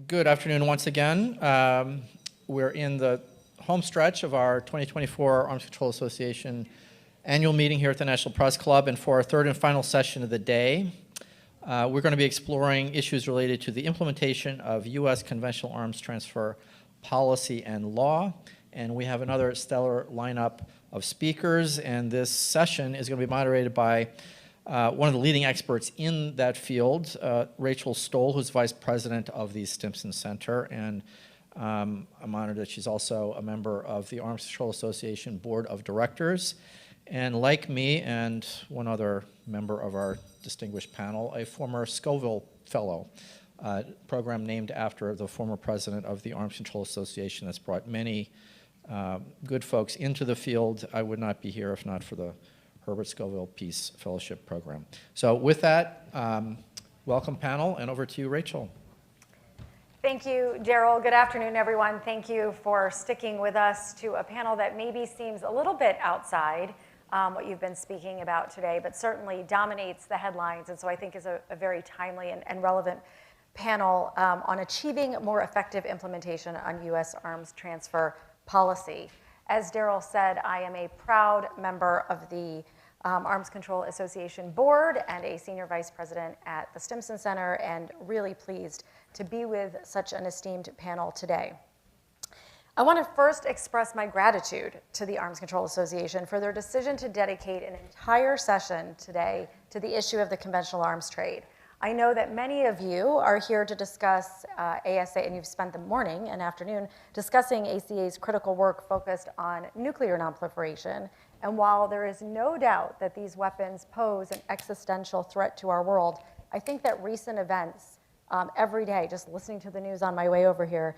Good afternoon once again. We're in the home stretch of our 2024 Arms Control Association annual meeting here at the National Press Club, and for our third and final session of the day, we're going to be exploring issues related to the implementation of U.S. conventional arms transfer policy and law. And we have another stellar lineup of speakers, and this session is going to be moderated by one of the leading experts in that field, Rachel Stohl, who's vice president of the Stimson Center, and I'm honored that she's also a member of the Arms Control Association Board of Directors, and like me and one other member of our distinguished panel, a former Scoville Fellow, program named after the former president of the Arms Control Association that's brought many good folks into the field. I would not be here if not for the Herbert Scoville Peace Fellowship Program. So with that, welcome panel, and over to you, Rachel. Thank you, Gerald. Good afternoon, everyone. Thank you for sticking with us to a panel that maybe seems a little bit outside what you've been speaking about today, but certainly dominates the headlines, and so I think is a very timely and relevant panel on achieving more effective implementation on U.S. arms transfer policy. As Daryl said, I am a proud member of the Arms Control Association Board and a senior vice president at the Stimson Center, and really pleased to be with such an esteemed panel today. I want to first express my gratitude to the Arms Control Association for their decision to dedicate an entire session today to the issue of the conventional arms trade. I know that many of you are here to discuss ASA, and you've spent the morning and afternoon discussing ACA's critical work focused on nuclear nonproliferation. And while there is no doubt that these weapons pose an existential threat to our world, I think that recent events every day, just listening to the news on my way over here,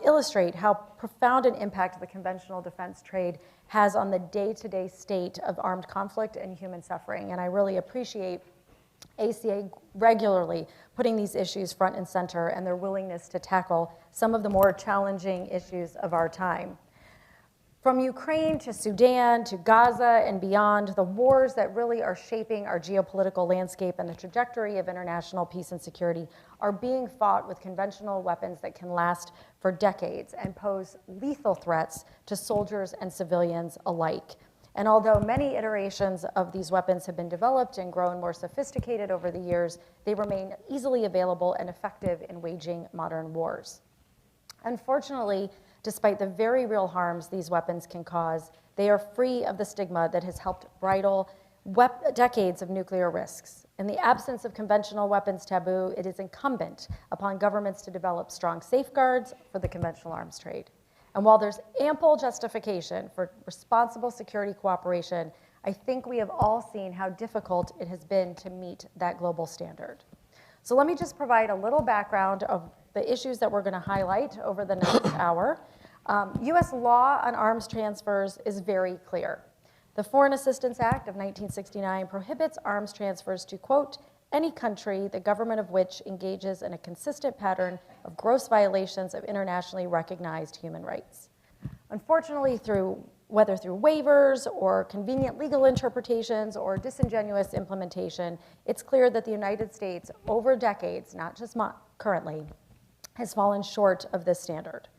illustrate how profound an impact the conventional defense trade has on the day-to-day state of armed conflict and human suffering. And I really appreciate ACA regularly putting these issues front and center and their willingness to tackle some of the more challenging issues of our time. From Ukraine to Sudan to Gaza and beyond, the wars that really are shaping our geopolitical landscape and the trajectory of international peace and security are being fought with conventional weapons that can last for decades and pose lethal threats to soldiers and civilians alike. And although many iterations of these weapons have been developed and grown more sophisticated over the years, they remain easily available and effective in waging modern wars. Unfortunately, despite the very real harms these weapons can cause, they are free of the stigma that has helped bridle decades of nuclear risks. In the absence of conventional weapons taboo, it is incumbent upon governments to develop strong safeguards for the conventional arms trade. And while there's ample justification for responsible security cooperation, I think we have all seen how difficult it has been to meet that global standard. So let me just provide a little background of the issues that we're going to highlight over the next hour. U.S. law on arms transfers is very clear. The Foreign Assistance Act of 1969 prohibits arms transfers to, quote, any country, the government of which engages in a consistent pattern of gross violations of internationally recognized human rights. Unfortunately, whether through waivers or convenient legal interpretations or disingenuous implementation, it's clear that the United States, over decades, not just currently, has fallen short of this standard.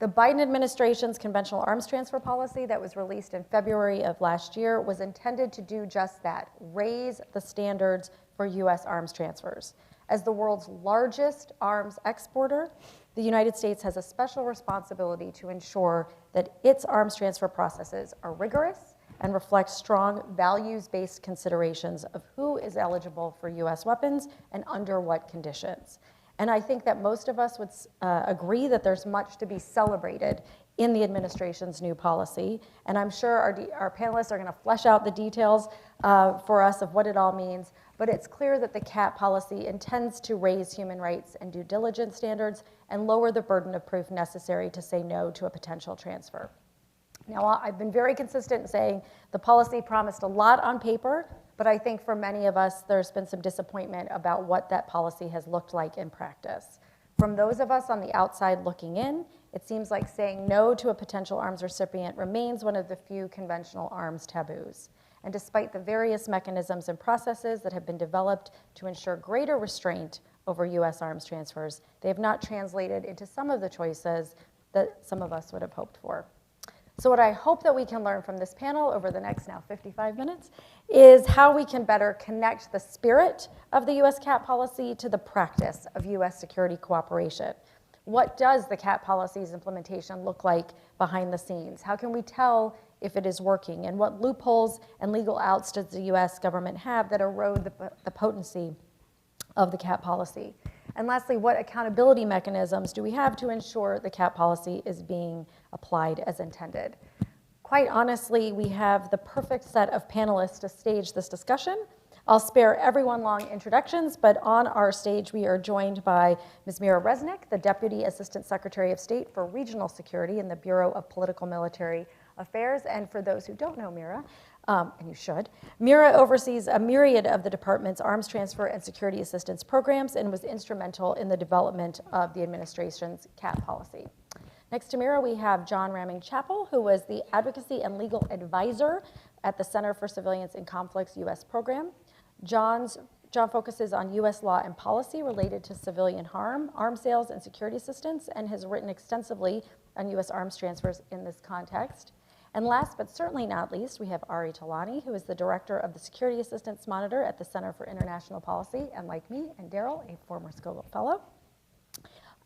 The Biden administration's conventional arms transfer policy that was released in February of last year was intended to do just that, raise the standards for U.S. arms transfers. As the world's largest arms exporter, the United States has a special responsibility to ensure that its arms transfer processes are rigorous and reflect strong values-based considerations of who is eligible for U.S. weapons and under what conditions. And I think that most of us would agree that there's much to be celebrated in the administration's new policy. And I'm sure our panelists are going to flesh out the details for us of what it all means. But it's clear that the CAT policy intends to raise human rights and due diligence standards and lower the burden of proof necessary to say no to a potential transfer. Now, I've been very consistent in saying the policy promised a lot on paper, but I think for many of us, there's been some disappointment about what that policy has looked like in practice. From those of us on the outside looking in, it seems like saying no to a potential arms recipient remains one of the few conventional arms taboos. And despite the various mechanisms and processes that have been developed to ensure greater restraint over U.S. arms transfers. They have not translated into some of the choices that some of us would have hoped for. So what I hope that we can learn from this panel over the next now 55 minutes is how we can better connect the spirit of the U.S. CAT policy to the practice of U.S. security cooperation. What does the CAT policy's implementation look like behind the scenes? How can we tell if it is working? And what loopholes and legal outs does the U.S. government have that erode the potency of the CAT policy? And lastly, what accountability mechanisms do we have to ensure the CAT policy is being applied as intended? Quite honestly, we have the perfect set of panelists to stage this discussion. I'll spare everyone long introductions, but on our stage we are joined by Ms. Mira Resnick, the Deputy Assistant Secretary of State for Regional Security in the Bureau of Political Military Affairs. And for those who don't know Mira, and you should, Mira oversees a myriad of the department's arms transfer and security assistance programs and was instrumental in the development of the administration's CAT policy. Next to Mira, we have John Chappell, who was the Advocacy and Legal Advisor at the Center for Civilians in Conflicts U.S. program. John focuses on U.S. law and policy related to civilian harm, arms sales, and security assistance, and has written extensively on U.S. arms transfers in this context. And last but certainly not least, we have Tolany, who is the Director of the Security Assistance Monitor at the Center for International Policy, and like me and Daryl, a former Stohl Fellow.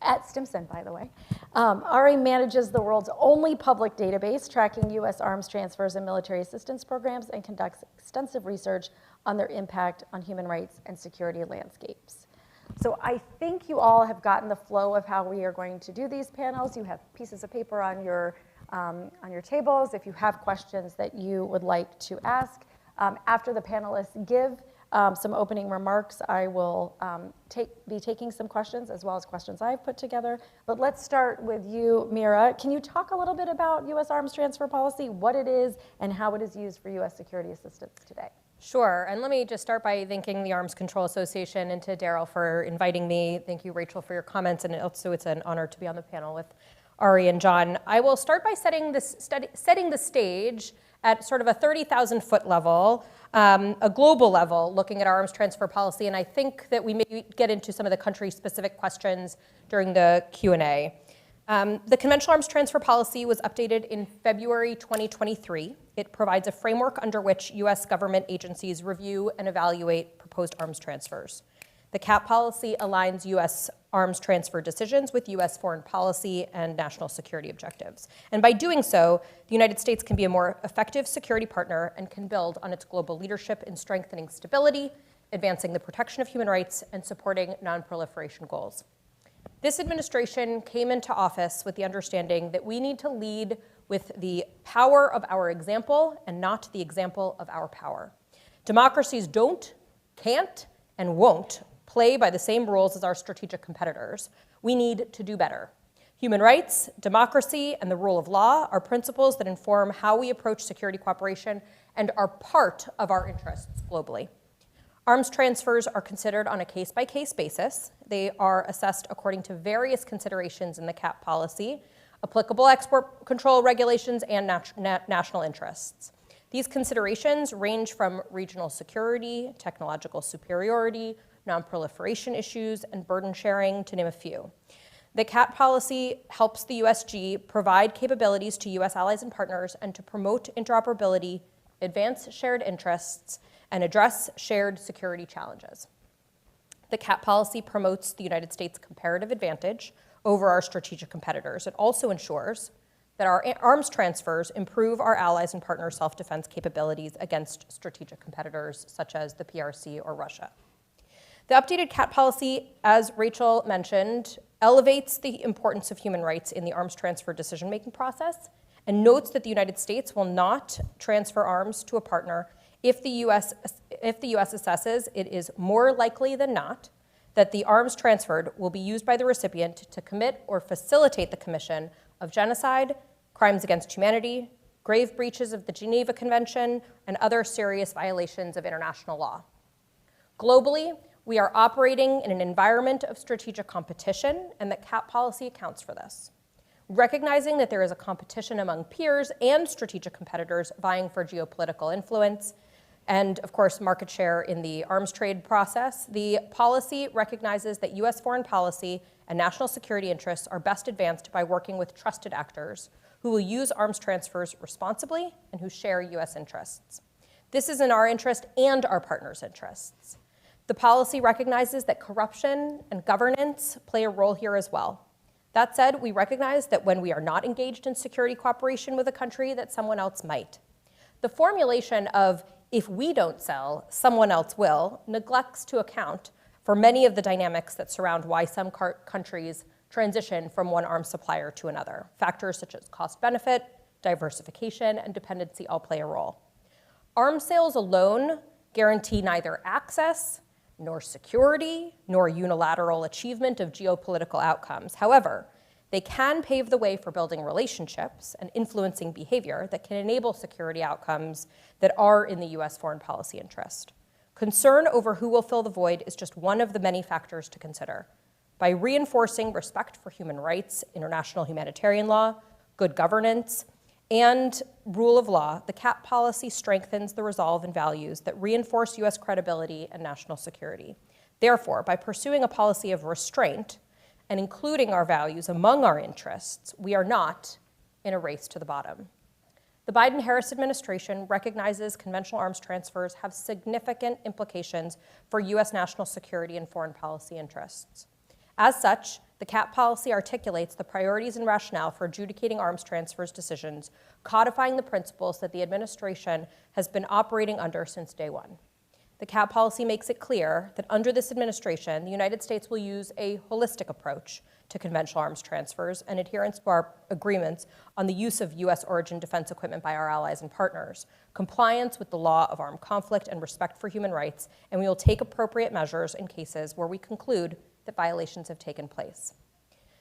At Stimson, by the way. Ari manages the world's only public database tracking U.S. arms transfers and military assistance programs and conducts extensive research on their impact on human rights and security landscapes. So I think you all have gotten the flow of how we are going to do these panels. You have pieces of paper on your tables if you have questions that you would like to ask. After the panelists give some opening remarks, I will be taking some questions as well as questions I've put together. But let's start with you, Mira. Can you talk a little bit about U.S. arms transfer policy, what it is, and how it is used for U.S. security assistance today? Sure, and let me just start by thanking the Arms Control Association and to Daryl for inviting me. Thank you, Rachel, for your comments, and also it's an honor to be on the panel with Ari and John. I will start by setting the stage at sort of a 30,000-foot level, a global level, looking at our arms transfer policy, and I think that we may get into some of the country-specific questions during the Q&A. The conventional arms transfer policy was updated in February 2023. It provides a framework under which U.S. government agencies review and evaluate proposed arms transfers. The CAT policy aligns U.S. arms transfer decisions with U.S. foreign policy and national security objectives. And by doing so, the United States can be a more effective security partner and can build on its global leadership in strengthening stability, advancing the protection of human rights, and supporting non-proliferation goals. This administration came into office with the understanding that we need to lead with the power of our example and not the example of our power. Democracies don't, can't, and won't play by the same rules as our strategic competitors. We need to do better. Human rights, democracy, and the rule of law are principles that inform how we approach security cooperation and are part of our interests globally. Arms transfers are considered on a case-by-case basis. They are assessed according to various considerations in the CAT policy, applicable export control regulations, and national interests. These considerations range from regional security, technological superiority, non-proliferation issues, and burden sharing, to name a few. The CAT policy helps the USG provide capabilities to US allies and partners and to promote interoperability, advance shared interests, and address shared security challenges. The CAT policy promotes the United States' comparative advantage over our strategic competitors. It also ensures that our arms transfers improve our allies and partners' self-defense capabilities against strategic competitors such as the PRC or Russia. The updated CAT policy, as Rachel mentioned, elevates the importance of human rights in the arms transfer decision-making process and notes that the United States will not transfer arms to a partner if the US assesses it is more likely than not that the arms transferred will be used by the recipient to commit or facilitate the commission of genocide, crimes against humanity, grave breaches of the Geneva Convention, and other serious violations of international law. Globally, we are operating in an environment of strategic competition, and that CAT policy accounts for this. Recognizing that there is a competition among peers and strategic competitors vying for geopolitical influence, and, of course, market share in the arms trade process, the policy recognizes that U.S. foreign policy and national security interests are best advanced by working with trusted actors who will use arms transfers responsibly and who share U.S. interests. This is in our interest and our partners' interests. The policy recognizes that corruption and governance play a role here as well. That said, we recognize that when we are not engaged in security cooperation with a country, that someone else might. The formulation of "if we don't sell, someone else will" neglects to account for many of the dynamics that surround why some countries transition from one arms supplier to another. Factors such as cost-benefit, diversification, and dependency all play a role. Arms sales alone guarantee neither access, nor security, nor unilateral achievement of geopolitical outcomes. However, they can pave the way for building relationships and influencing behavior that can enable security outcomes that are in the U.S. foreign policy interest. Concern over who will fill the void is just one of the many factors to consider. By reinforcing respect for human rights, international humanitarian law, good governance, and rule of law, the CAP policy strengthens the resolve and values that reinforce U.S. credibility and national security. Therefore, by pursuing a policy of restraint and including our values among our interests, we are not in a race to the bottom. The Biden-Harris administration recognizes conventional arms transfers have significant implications for U.S. national security and foreign policy interests. As such, the CAP policy articulates the priorities and rationale for adjudicating arms transfers decisions, codifying the principles that the administration has been operating under since day one. The CAP policy makes it clear that under this administration, the United States will use a holistic approach to conventional arms transfers and adherence to our agreements on the use of U.S. origin defense equipment by our allies and partners, compliance with the law of armed conflict and respect for human rights, and we will take appropriate measures in cases where we conclude that violations have taken place.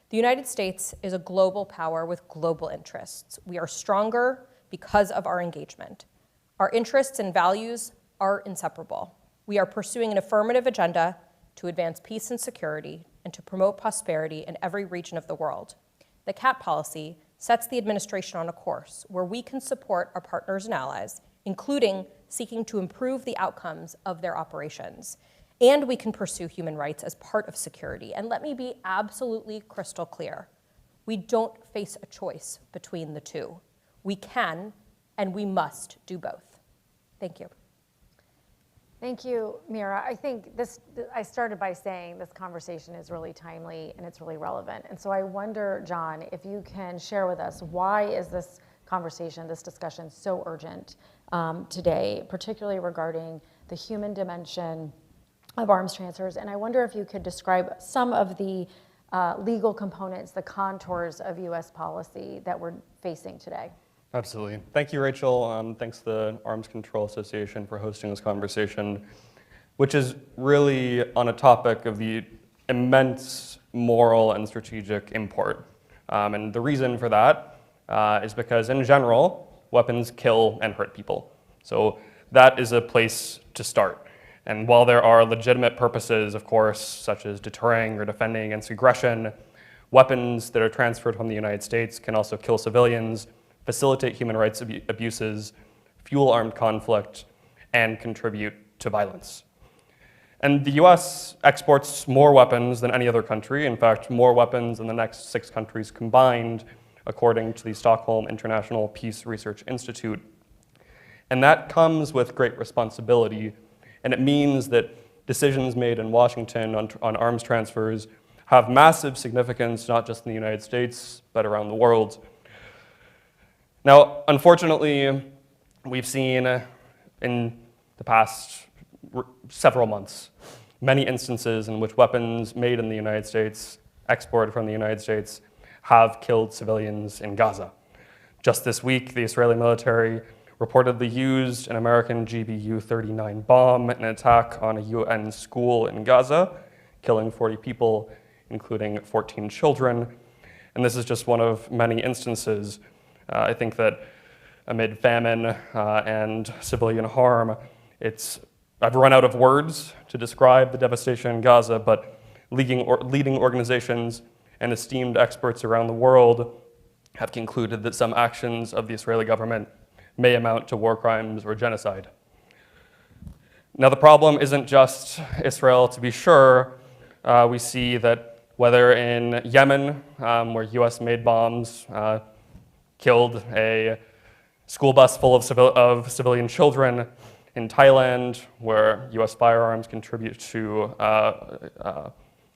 The United States is a global power with global interests. We are stronger because of our engagement. Our interests and values are inseparable. We are pursuing an affirmative agenda to advance peace and security and to promote prosperity in every region of the world. The CAP policy sets the administration on a course where we can support our partners and allies, including seeking to improve the outcomes of their operations. And we can pursue human rights as part of security. And let me be absolutely crystal clear. We don't face a choice between the two. We can and we must do both. Thank you. Thank you, Mira. I think I started by saying this conversation is really timely and it's really relevant. And so I wonder, John, if you can share with us, why is this conversation, this discussion so urgent today, particularly regarding the human dimension of arms transfers? And I wonder if you could describe some of the legal components, the contours of U.S. policy that we're facing today. Absolutely. Thank you, Rachel. Thanks to the Arms Control Association for hosting this conversation, which is really on a topic of the immense moral and strategic import. And the reason for that is because, in general, weapons kill and hurt people. So that is a place to start. And while there are legitimate purposes, of course, such as deterring or defending against aggression, weapons that are transferred from the United States can also kill civilians, facilitate human rights abuses, fuel armed conflict, and contribute to violence. And the US exports more weapons than any other country, in fact, more weapons than the next 6 countries combined, according to the Stockholm International Peace Research Institute. And that comes with great responsibility, and it means that decisions made in Washington on arms transfers have massive significance, not just in the United States, but around the world. Now, unfortunately, we've seen in the past several months many instances in which weapons made in the United States, exported from the United States, have killed civilians in Gaza. Just this week, the Israeli military reportedly used an American GBU-39 bomb in an attack on a UN school in Gaza, killing 40 people, including 14 children. And this is just one of many instances. I think that amid famine and civilian harm, I've run out of words to describe the devastation in Gaza, but leading organizations and esteemed experts around the world have concluded that some actions of the Israeli government may amount to war crimes or genocide. Now, the problem isn't just Israel, to be sure. We see that whether in Yemen, where US-made bombs killed a school bus full of civilian children, in Thailand, where US firearms contribute to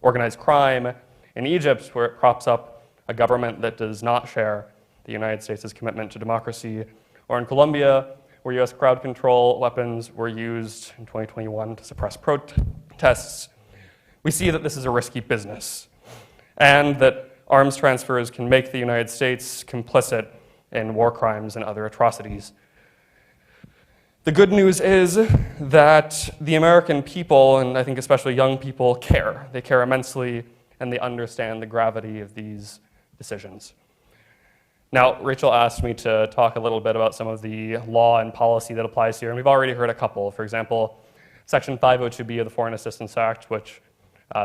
organized crime, in Egypt, where it props up a government that does not share the United States' commitment to democracy, or in Colombia, where US crowd control weapons were used in 2021 to suppress protests, we see that this is a risky business, and that arms transfers can make the United States complicit in war crimes and other atrocities. The good news is that the American people, and I think especially young people, care. They care immensely, and they understand the gravity of these decisions. Now, Rachel asked me to talk a little bit about some of the law and policy that applies here, and we've already heard a couple. For example, Section 502B of the Foreign Assistance Act, which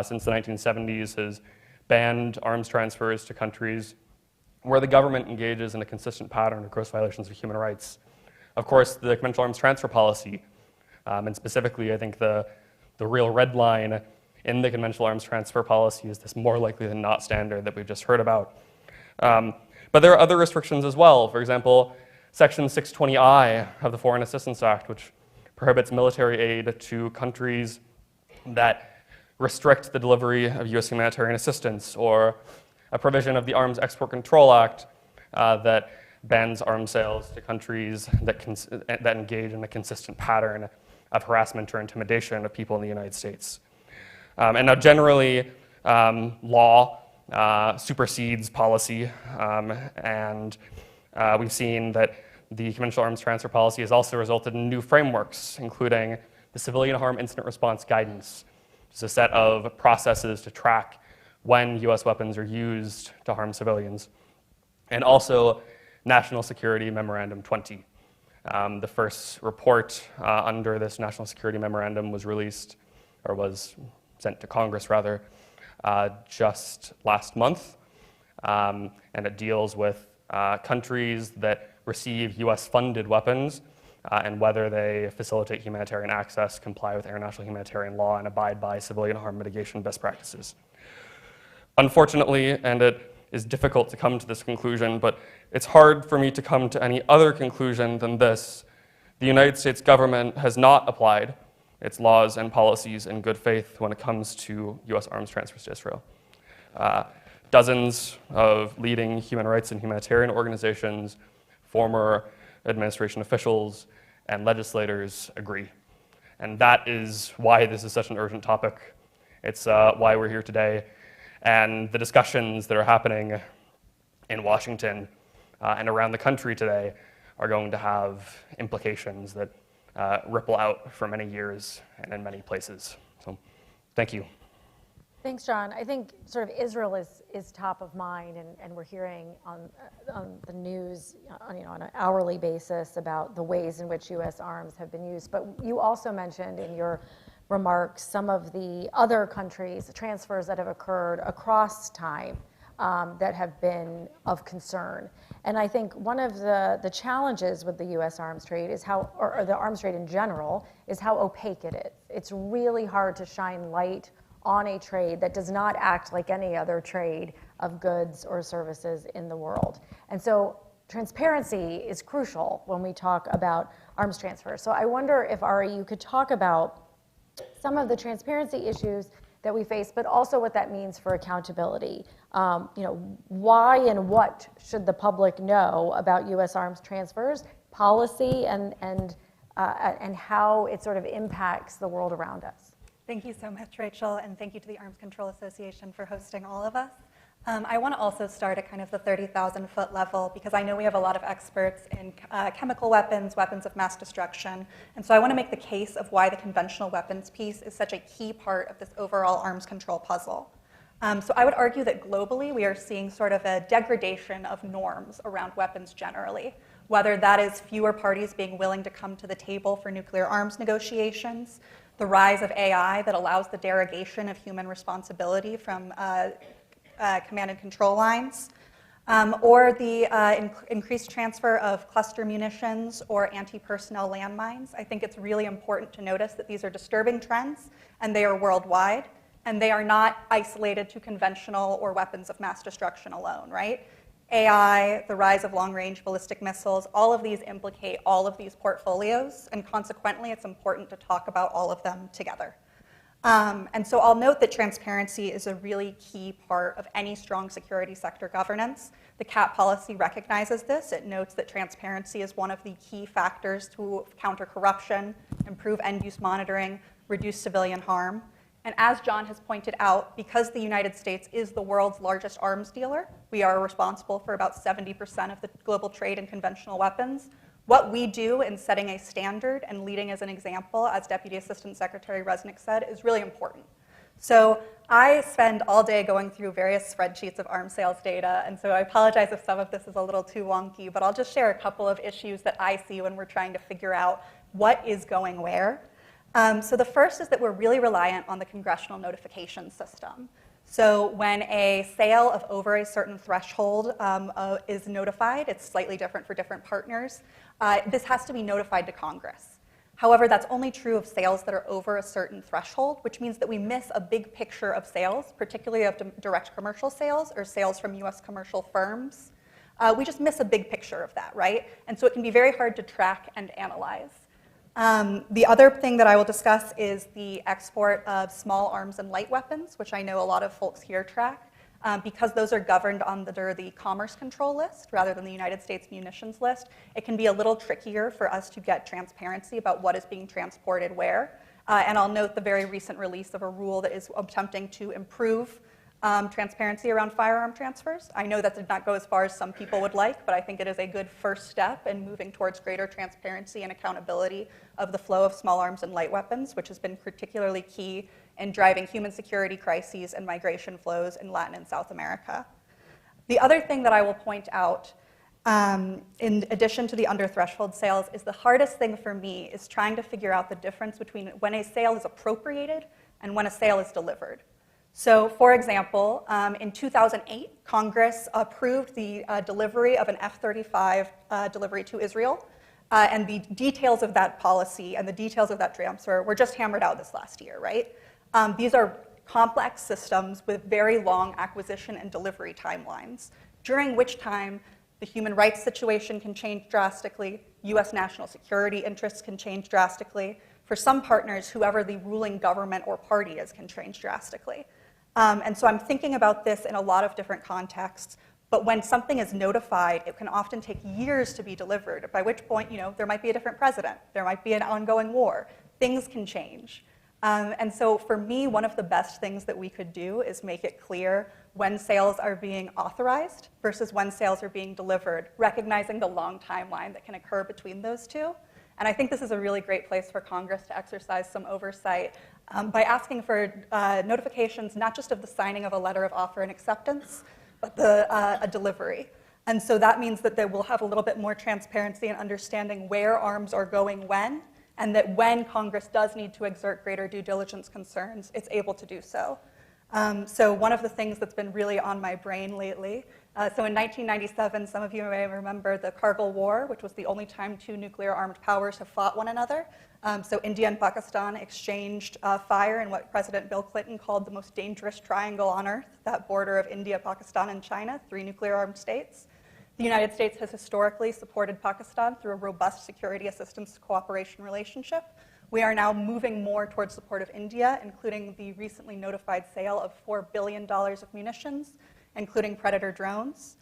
since the 1970s has banned arms transfers to countries where the government engages in a consistent pattern of gross violations of human rights. Of course, the conventional arms transfer policy, and specifically, I think the real red line in the conventional arms transfer policy is this more likely than not standard that we've just heard about. But there are other restrictions as well. For example, Section 620I of the Foreign Assistance Act, which prohibits military aid to countries that restrict the delivery of US humanitarian assistance, or a provision of the Arms Export Control Act that bans arms sales to countries that engage in a consistent pattern of harassment or intimidation of people in the United States. And now generally, law supersedes policy, and we've seen that the conventional arms transfer policy has also resulted in new frameworks, including the Civilian Harm Incident Response Guidance, which is a set of processes to track when US weapons are used to harm civilians, and also National Security Memorandum 20. The first report under this National Security Memorandum was released, or was sent to Congress rather, just last month, and it deals with countries that receive US-funded weapons and whether they facilitate humanitarian access, comply with international humanitarian law, and abide by civilian harm mitigation best practices. Unfortunately, and it is difficult to come to this conclusion, but it's hard for me to come to any other conclusion than this: the United States government has not applied its laws and policies in good faith when it comes to US arms transfers to Israel. Dozens of leading human rights and humanitarian organizations, former administration officials, and legislators agree. And that is why this is such an urgent topic. It's why we're here today. And the discussions that are happening in Washington and around the country today are going to have implications that ripple out for many years and in many places. So, thank you. Thanks, John. I think sort of Israel is top of mind, and we're hearing on the news on an hourly basis about the ways in which U.S. arms have been used. But you also mentioned in your remarks some of the other countries, transfers that have occurred across time that have been of concern. And I think one of the challenges with the U.S. arms trade is or the arms trade in general, is how opaque it is. It's really hard to shine light on a trade that does not act like any other trade of goods or services in the world. And so transparency is crucial when we talk about arms transfer. So I wonder if, Ari, you could talk about some of the transparency issues that we face, but also what that means for accountability. Why and what should the public know about U.S. arms transfers, policy, and how it sort of impacts the world around us? Thank you so much, Rachel, and thank you to the Arms Control Association for hosting all of us. I want to also start at kind of the 30,000-foot level, because I know we have a lot of experts in chemical weapons, weapons of mass destruction, and so I want to make the case of why the conventional weapons piece is such a key part of this overall arms control puzzle. So I would argue that globally we are seeing sort of a degradation of norms around weapons generally, whether that is fewer parties being willing to come to the table for nuclear arms negotiations, the rise of AI that allows the derogation of human responsibility from command and control lines, or the increased transfer of cluster munitions or anti-personnel landmines. I think it's really important to notice that these are disturbing trends, and they are worldwide, and they are not isolated to conventional or weapons of mass destruction alone, right? AI, the rise of long-range ballistic missiles, all of these implicate all of these portfolios, and consequently, it's important to talk about all of them together. And so I'll note that transparency is a really key part of any strong security sector governance. The CAP policy recognizes this. It notes that transparency is one of the key factors to counter corruption, improve end-use monitoring, reduce civilian harm. And as John has pointed out, because the United States is the world's largest arms dealer, we are responsible for about 70% of the global trade in conventional weapons. What we do in setting a standard and leading as an example, as Deputy Assistant Secretary Resnick said, is really important. So I spend all day going through various spreadsheets of arms sales data, and so I apologize if some of this is a little too wonky, but I'll just share a couple of issues that I see when we're trying to figure out what is going where. So the first is that we're really reliant on the congressional notification system. So when a sale of over a certain threshold is notified, it's slightly different for different partners, this has to be notified to Congress. However, that's only true of sales that are over a certain threshold, which means that we miss a big picture of sales, particularly of direct commercial sales or sales from US commercial firms. We just miss a big picture of that, right? And so it can be very hard to track and analyze. The other thing that I will discuss is the export of small arms and light weapons, which I know a lot of folks here track. Because those are governed under the Commerce Control List rather than the United States Munitions List, it can be a little trickier for us to get transparency about what is being transported where. And I'll note the very recent release of a rule that is attempting to improve transparency around firearm transfers. I know that did not go as far as some people would like, but I think it is a good first step in moving towards greater transparency and accountability of the flow of small arms and light weapons, which has been particularly key in driving human security crises and migration flows in Latin and South America. The other thing that I will point out, in addition to the under-threshold sales, is the hardest thing for me is trying to figure out the difference between when a sale is appropriated and when a sale is delivered. So, for example, in 2008, Congress approved the delivery of an F-35 delivery to Israel, and the details of that policy and the details of that transfer were just hammered out this last year, right? These are complex systems with very long acquisition and delivery timelines, during which time the human rights situation can change drastically, US national security interests can change drastically. For some partners, whoever the ruling government or party is can change drastically. And so I'm thinking about this in a lot of different contexts, but when something is notified, it can often take years to be delivered, by which point, there might be a different president, there might be an ongoing war, things can change. And so for me, one of the best things that we could do is make it clear when sales are being authorized versus when sales are being delivered, recognizing the long timeline that can occur between those two. And I think this is a really great place for Congress to exercise some oversight by asking for notifications, not just of the signing of a letter of offer and acceptance, but a delivery. And so that means that they will have a little bit more transparency and understanding where arms are going when, and that when Congress does need to exert greater due diligence concerns, it's able to do so. So one of the things that's been really on my brain lately, so in 1997, some of you may remember the Kargil War, which was the only time two nuclear-armed powers have fought one another. So India and Pakistan exchanged fire in what President Bill Clinton called the most dangerous triangle on Earth, that border of India, Pakistan, and China, 3 nuclear-armed states. The United States has historically supported Pakistan through a robust security assistance cooperation relationship. We are now moving more towards support of India, including the recently notified sale of $4 billion of munitions, including Predator drones.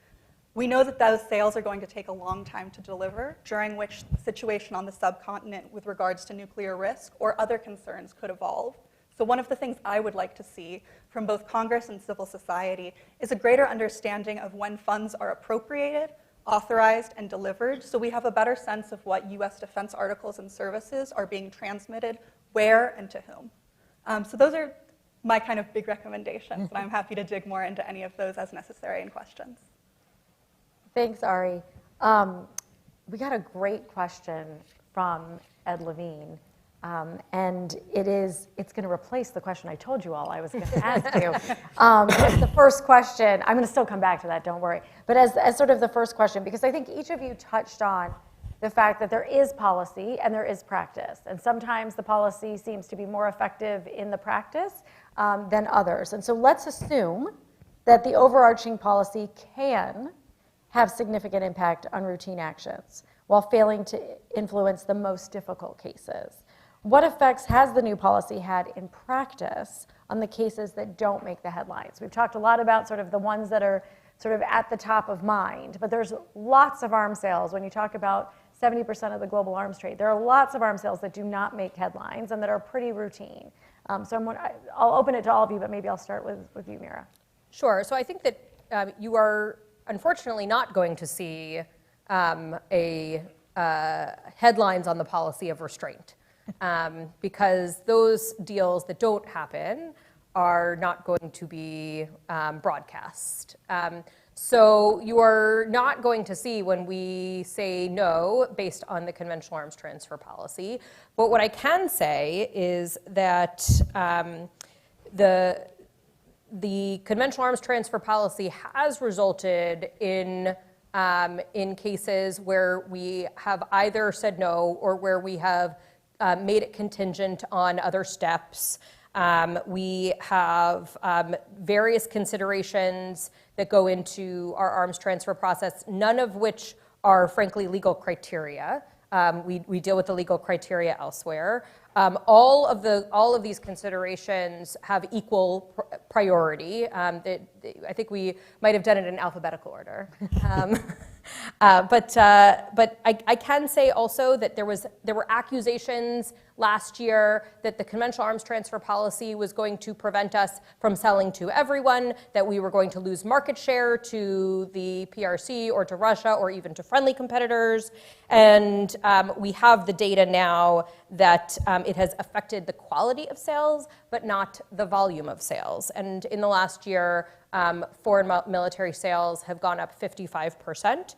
We know that those sales are going to take a long time to deliver, during which the situation on the subcontinent with regards to nuclear risk or other concerns could evolve. So one of the things I would like to see from both Congress and civil society is a greater understanding of when funds are appropriated, authorized, and delivered, so we have a better sense of what US defense articles and services are being transmitted, where, and to whom. So those are my kind of big recommendations, and I'm happy to dig more into any of those as necessary in questions. Thanks, Ari. We got a great question from Ed Levine. And it's going to replace the question I told you all I was going to ask you. As the first question, I'm going to still come back to that, don't worry. But as sort of the first question, because I think each of you touched on the fact that there is policy and there is practice. And sometimes the policy seems to be more effective in the practice than others. And so let's assume that the overarching policy can have significant impact on routine actions while failing to influence the most difficult cases. What effects has the new policy had in practice on the cases that don't make the headlines? We've talked a lot about sort of the ones that are sort of at the top of mind, but there's lots of arms sales. When you talk about 70% of the global arms trade, there are lots of arms sales that do not make headlines and that are pretty routine. So I'll open it to all of you, but maybe I'll start with you, Mira. Sure. So I think that you are unfortunately not going to see headlines on the policy of restraint. Because those deals that don't happen are not going to be broadcast. So you are not going to see when we say no based on the conventional arms transfer policy. But what I can say is that the conventional arms transfer policy has resulted in cases where we have either said no or where we have made it contingent on other steps. We have various considerations that go into our arms transfer process, none of which are, frankly, legal criteria. We deal with the legal criteria elsewhere. All of these considerations have equal priority. I think we might have done it in alphabetical order. But I can say also that there were accusations last year that the conventional arms transfer policy was going to prevent us from selling to everyone, that we were going to lose market share to the PRC or to Russia or even to friendly competitors. And we have the data now that it has affected the quality of sales, but not the volume of sales. And in the last year, foreign military sales have gone up 55%.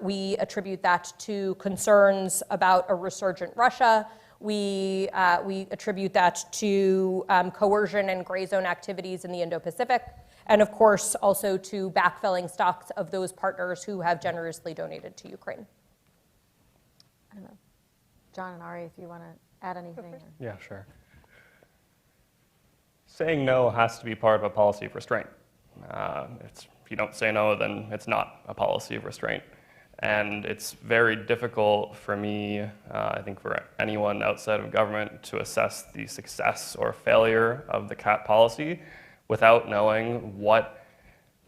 We attribute that to concerns about a resurgent Russia. We attribute that to coercion and gray zone activities in the Indo-Pacific, and of course also to backfilling stocks of those partners who have generously donated to Ukraine. I don't know, John and Ari, if you want to add anything. Yeah, sure. Saying no has to be part of a policy of restraint. If you don't say no, then it's not a policy of restraint. And it's very difficult for me, I think for anyone outside of government, to assess the success or failure of the CAT policy without knowing what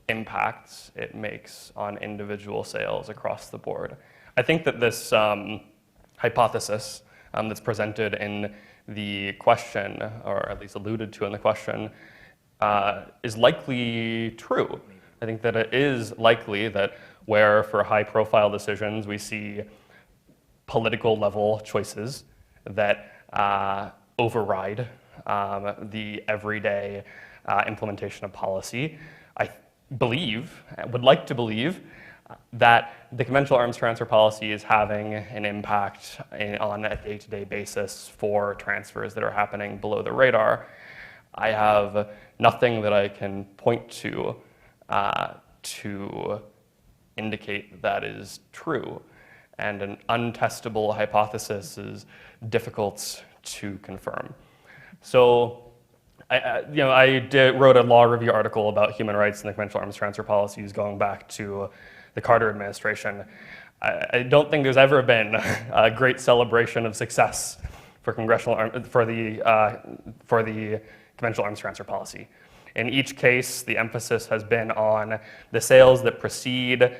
impacts it makes on individual sales across the board. I think that this hypothesis that's presented in the question, or at least alluded to in the question, is likely true. I think that it is likely that where for high-profile decisions we see political level choices that override the everyday implementation of policy, I would like to believe that the conventional arms transfer policy is having an impact on a day-to-day basis for transfers that are happening below the radar. I have nothing that I can point to indicate that is true, and an untestable hypothesis is difficult to confirm. So, I wrote a law review article about human rights and the conventional arms transfer policies going back to the Carter administration. I don't think there's ever been a great celebration of success for the conventional arms transfer policy. In each case, the emphasis has been on the sales that proceed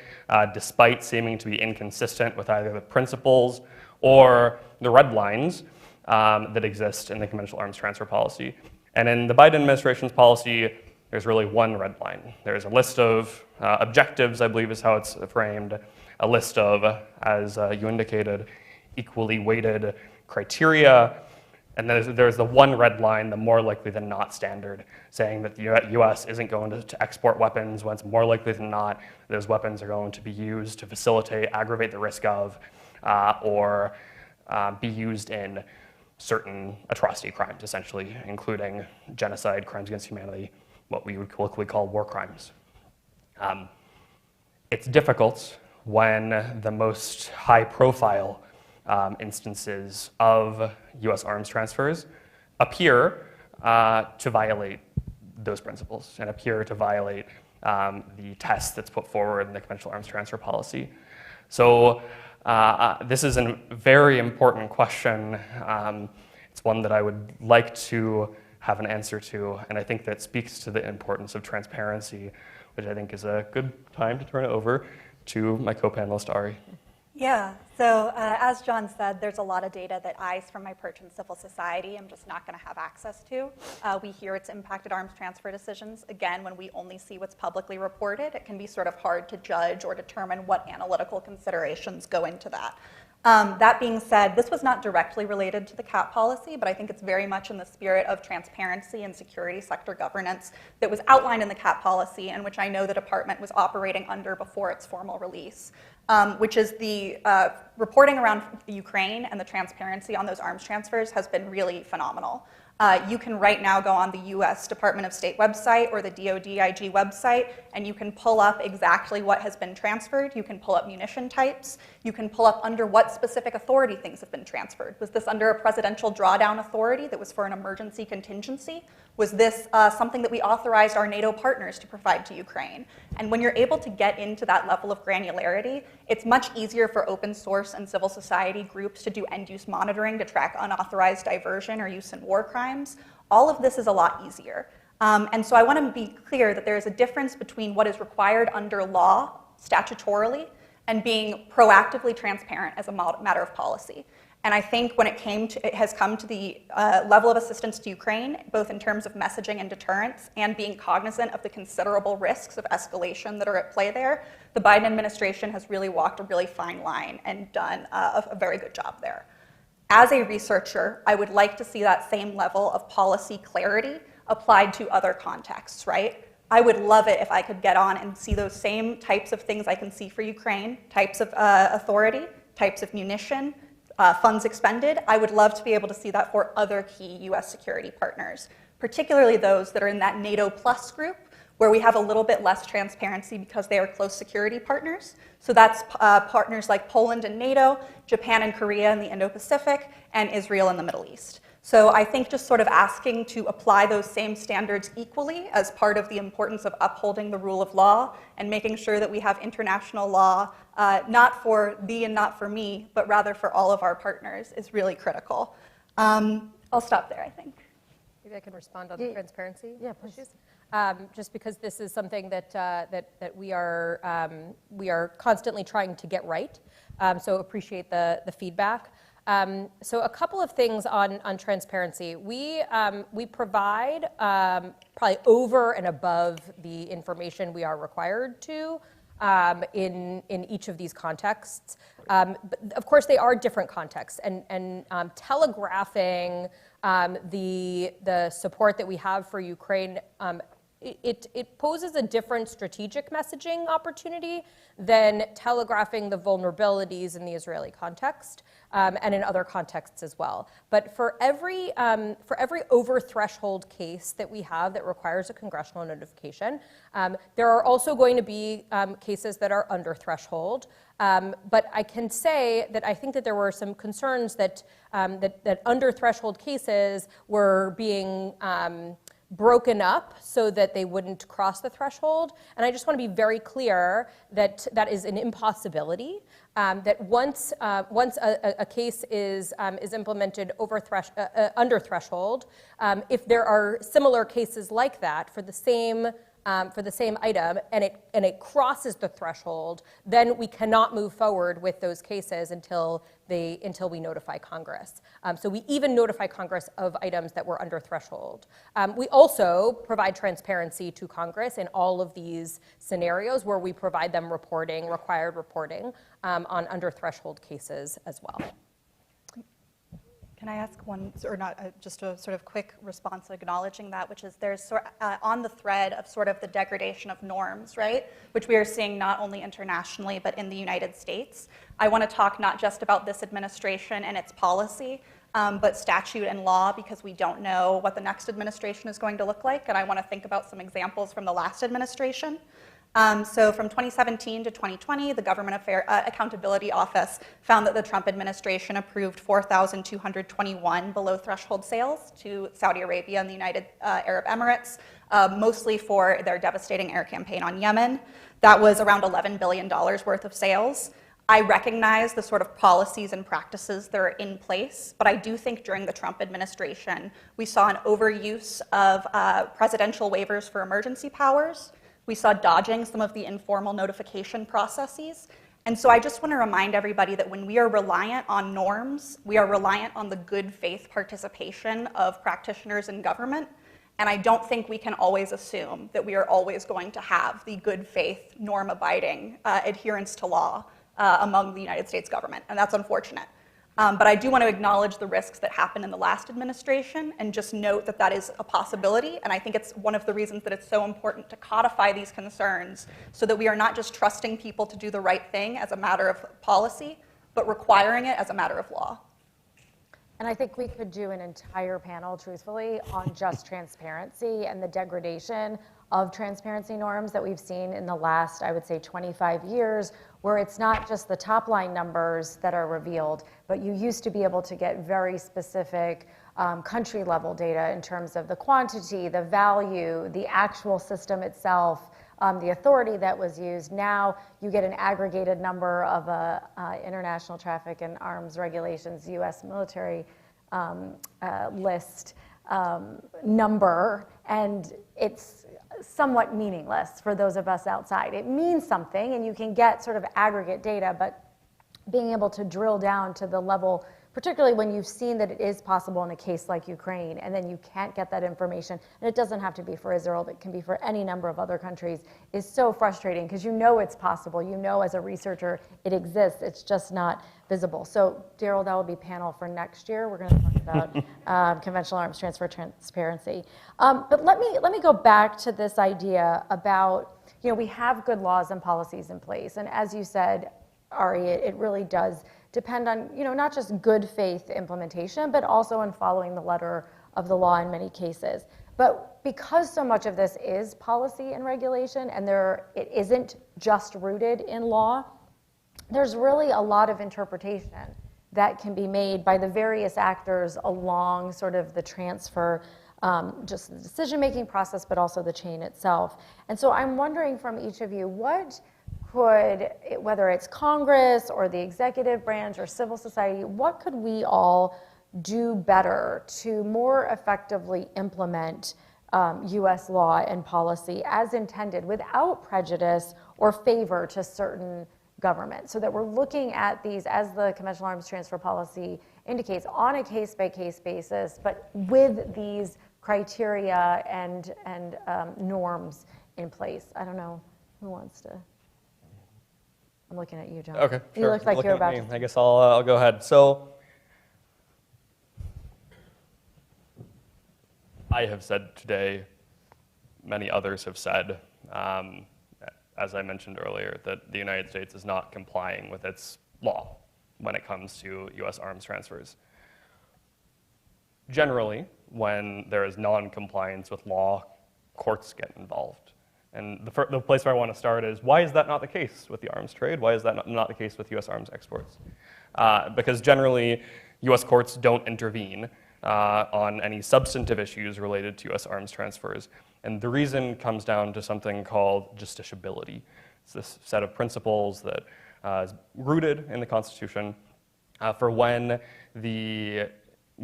despite seeming to be inconsistent with either the principles or the red lines that exist in the conventional arms transfer policy. And in the Biden administration's policy, there's really one red line. There's a list of objectives, I believe is how it's framed, a list of, as you indicated, equally weighted criteria. And there's the one red line, the more likely than not standard, saying that the U.S. isn't going to export weapons when it's more likely than not those weapons are going to be used to facilitate, aggravate the risk of, or be used in certain atrocity crimes, essentially, including genocide, crimes against humanity, what we would colloquially call war crimes. It's difficult when the most high-profile instances of U.S. arms transfers appear to violate those principles and appear to violate the test that's put forward in the conventional arms transfer policy. So this is a very important question. It's one that I would like to have an answer to, and I think that speaks to the importance of transparency, which I think is a good time to turn it over to my co-panelist, Ari. Yeah, so as John said, there's a lot of data that I, from my perch in civil society, am just not going to have access to. We hear it's impacted arms transfer decisions. Again, when we only see what's publicly reported, it can be sort of hard to judge or determine what analytical considerations go into that. That being said, this was not directly related to the CAP policy, but I think it's very much in the spirit of transparency and security sector governance that was outlined in the CAP policy, and which I know the department was operating under before its formal release, which is the reporting around the Ukraine, and the transparency on those arms transfers has been really phenomenal. You can right now go on the US Department of State website or the DoD-IG website, and you can pull up exactly what has been transferred. You can pull up munition types. You can pull up under what specific authority things have been transferred. Was this under a presidential drawdown authority that was for an emergency contingency? Was this something that we authorized our NATO partners to provide to Ukraine? And when you're able to get into that level of granularity, it's much easier for open source and civil society groups to do end-use monitoring to track unauthorized diversion or use in war crimes. All of this is a lot easier. And so I want to be clear that there is a difference between what is required under law, statutorily, and being proactively transparent as a matter of policy. And I think when it has come to the level of assistance to Ukraine, both in terms of messaging and deterrence, and being cognizant of the considerable risks of escalation that are at play there, the Biden administration has really walked a really fine line and done a very good job there. As a researcher, I would like to see that same level of policy clarity applied to other contexts, right? I would love it if I could get on and see those same types of things I can see for Ukraine, types of authority, types of munition, funds expended. I would love to be able to see that for other key US security partners, particularly those that are in that NATO plus group, where we have a little bit less transparency because they are close security partners. So that's partners like Poland and NATO, Japan and Korea in the Indo-Pacific, and Israel in the Middle East. So I think just sort of asking to apply those same standards equally as part of the importance of upholding the rule of law and making sure that we have international law, not for thee and not for me, but rather for all of our partners is really critical. I'll stop there, I think. Maybe I can respond on the transparency issues. Just because this is something that we are constantly trying to get right. So appreciate the feedback. So a couple of things on transparency. We provide probably over and above the information we are required to in each of these contexts. But of course, they are different contexts, and telegraphing the support that we have for Ukraine. It poses a different strategic messaging opportunity than telegraphing the vulnerabilities in the Israeli context and in other contexts as well. But for every over-threshold case that we have that requires a congressional notification, there are also going to be cases that are under threshold. But I can say that I think that there were some concerns that under threshold cases were being broken up so that they wouldn't cross the threshold. And I just want to be very clear that that is an impossibility, that once a case is implemented under threshold, if there are similar cases like that for the same item and it crosses the threshold, then we cannot move forward with those cases until we notify Congress. So we even notify Congress of items that were under threshold. We also provide transparency to Congress in all of these scenarios where we provide them required reporting on under threshold cases as well. Can I ask one, or not, just a sort of quick response acknowledging that, which is there's on the thread of sort of the degradation of norms, right, which we are seeing not only internationally but in the United States. I want to talk not just about this administration and its policy, but statute and law, because we don't know what the next administration is going to look like. And I want to think about some examples from the last administration. So from 2017 to 2020, the Government Accountability Office found that the Trump administration approved 4,221 below threshold sales to Saudi Arabia and the United Arab Emirates, mostly for their devastating air campaign on Yemen. That was around $11 billion worth of sales. I recognize the sort of policies and practices that are in place, but I do think during the Trump administration, we saw an overuse of presidential waivers for emergency powers. We saw dodging some of the informal notification processes. And so I just want to remind everybody that when we are reliant on norms, we are reliant on the good faith participation of practitioners in government. And I don't think we can always assume that we are always going to have the good faith, norm-abiding adherence to law among the United States government, and that's unfortunate. But I do want to acknowledge the risks that happened in the last administration and just note that that is a possibility, and I think it's one of the reasons that it's so important to codify these concerns so that we are not just trusting people to do the right thing as a matter of policy, but requiring it as a matter of law. And I think we could do an entire panel, truthfully, on just transparency and the degradation of transparency norms that we've seen in the last, I would say, 25 years, where it's not just the top line numbers that are revealed, but you used to be able to get very specific country level data in terms of the quantity, the value, the actual system itself, the authority that was used. Now you get an aggregated number of international traffic and arms regulations, U.S. military list number, and it's somewhat meaningless for those of us outside. It means something, and you can get sort of aggregate data, but being able to drill down to the level, particularly when you've seen that it is possible in a case like Ukraine, and then you can't get that information, and it doesn't have to be for Israel, but it can be for any number of other countries, is so frustrating, because you know it's possible. You know as a researcher it exists, it's just not visible. So Daryl, that will be panel for next year. We're going to talk about conventional arms transfer transparency. But let me go back to this idea about, we have good laws and policies in place, and as you said, Ari, it really does depend on, not just good faith implementation, but also in following the letter of the law in many cases. But because so much of this is policy and regulation, and it isn't just rooted in law, there's really a lot of interpretation that can be made by the various actors along sort of the transfer, just the decision-making process, but also the chain itself. And so I'm wondering from each of you, what could, whether it's Congress or the executive branch or civil society, what could we all do better to more effectively implement U.S. law and policy as intended without prejudice or favor to certain government, so that we're looking at these, as the conventional arms transfer policy indicates, on a case-by-case basis, but with these criteria and norms in place? I don't know who wants to. I'm looking at you, John. Okay, sure. You look like you're about to. I guess I'll go ahead. So I have said today, many others have said, as I mentioned earlier, that the United States is not complying with its law when it comes to U.S. arms transfers. Generally, when there is non-compliance with law, courts get involved. And the place where I want to start is, why is that not the case with the arms trade? Why is that not the case with U.S. arms exports? Because generally, U.S. courts don't intervene on any substantive issues related to U.S. arms transfers. And the reason comes down to something called justiciability. It's this set of principles that is rooted in the Constitution for when the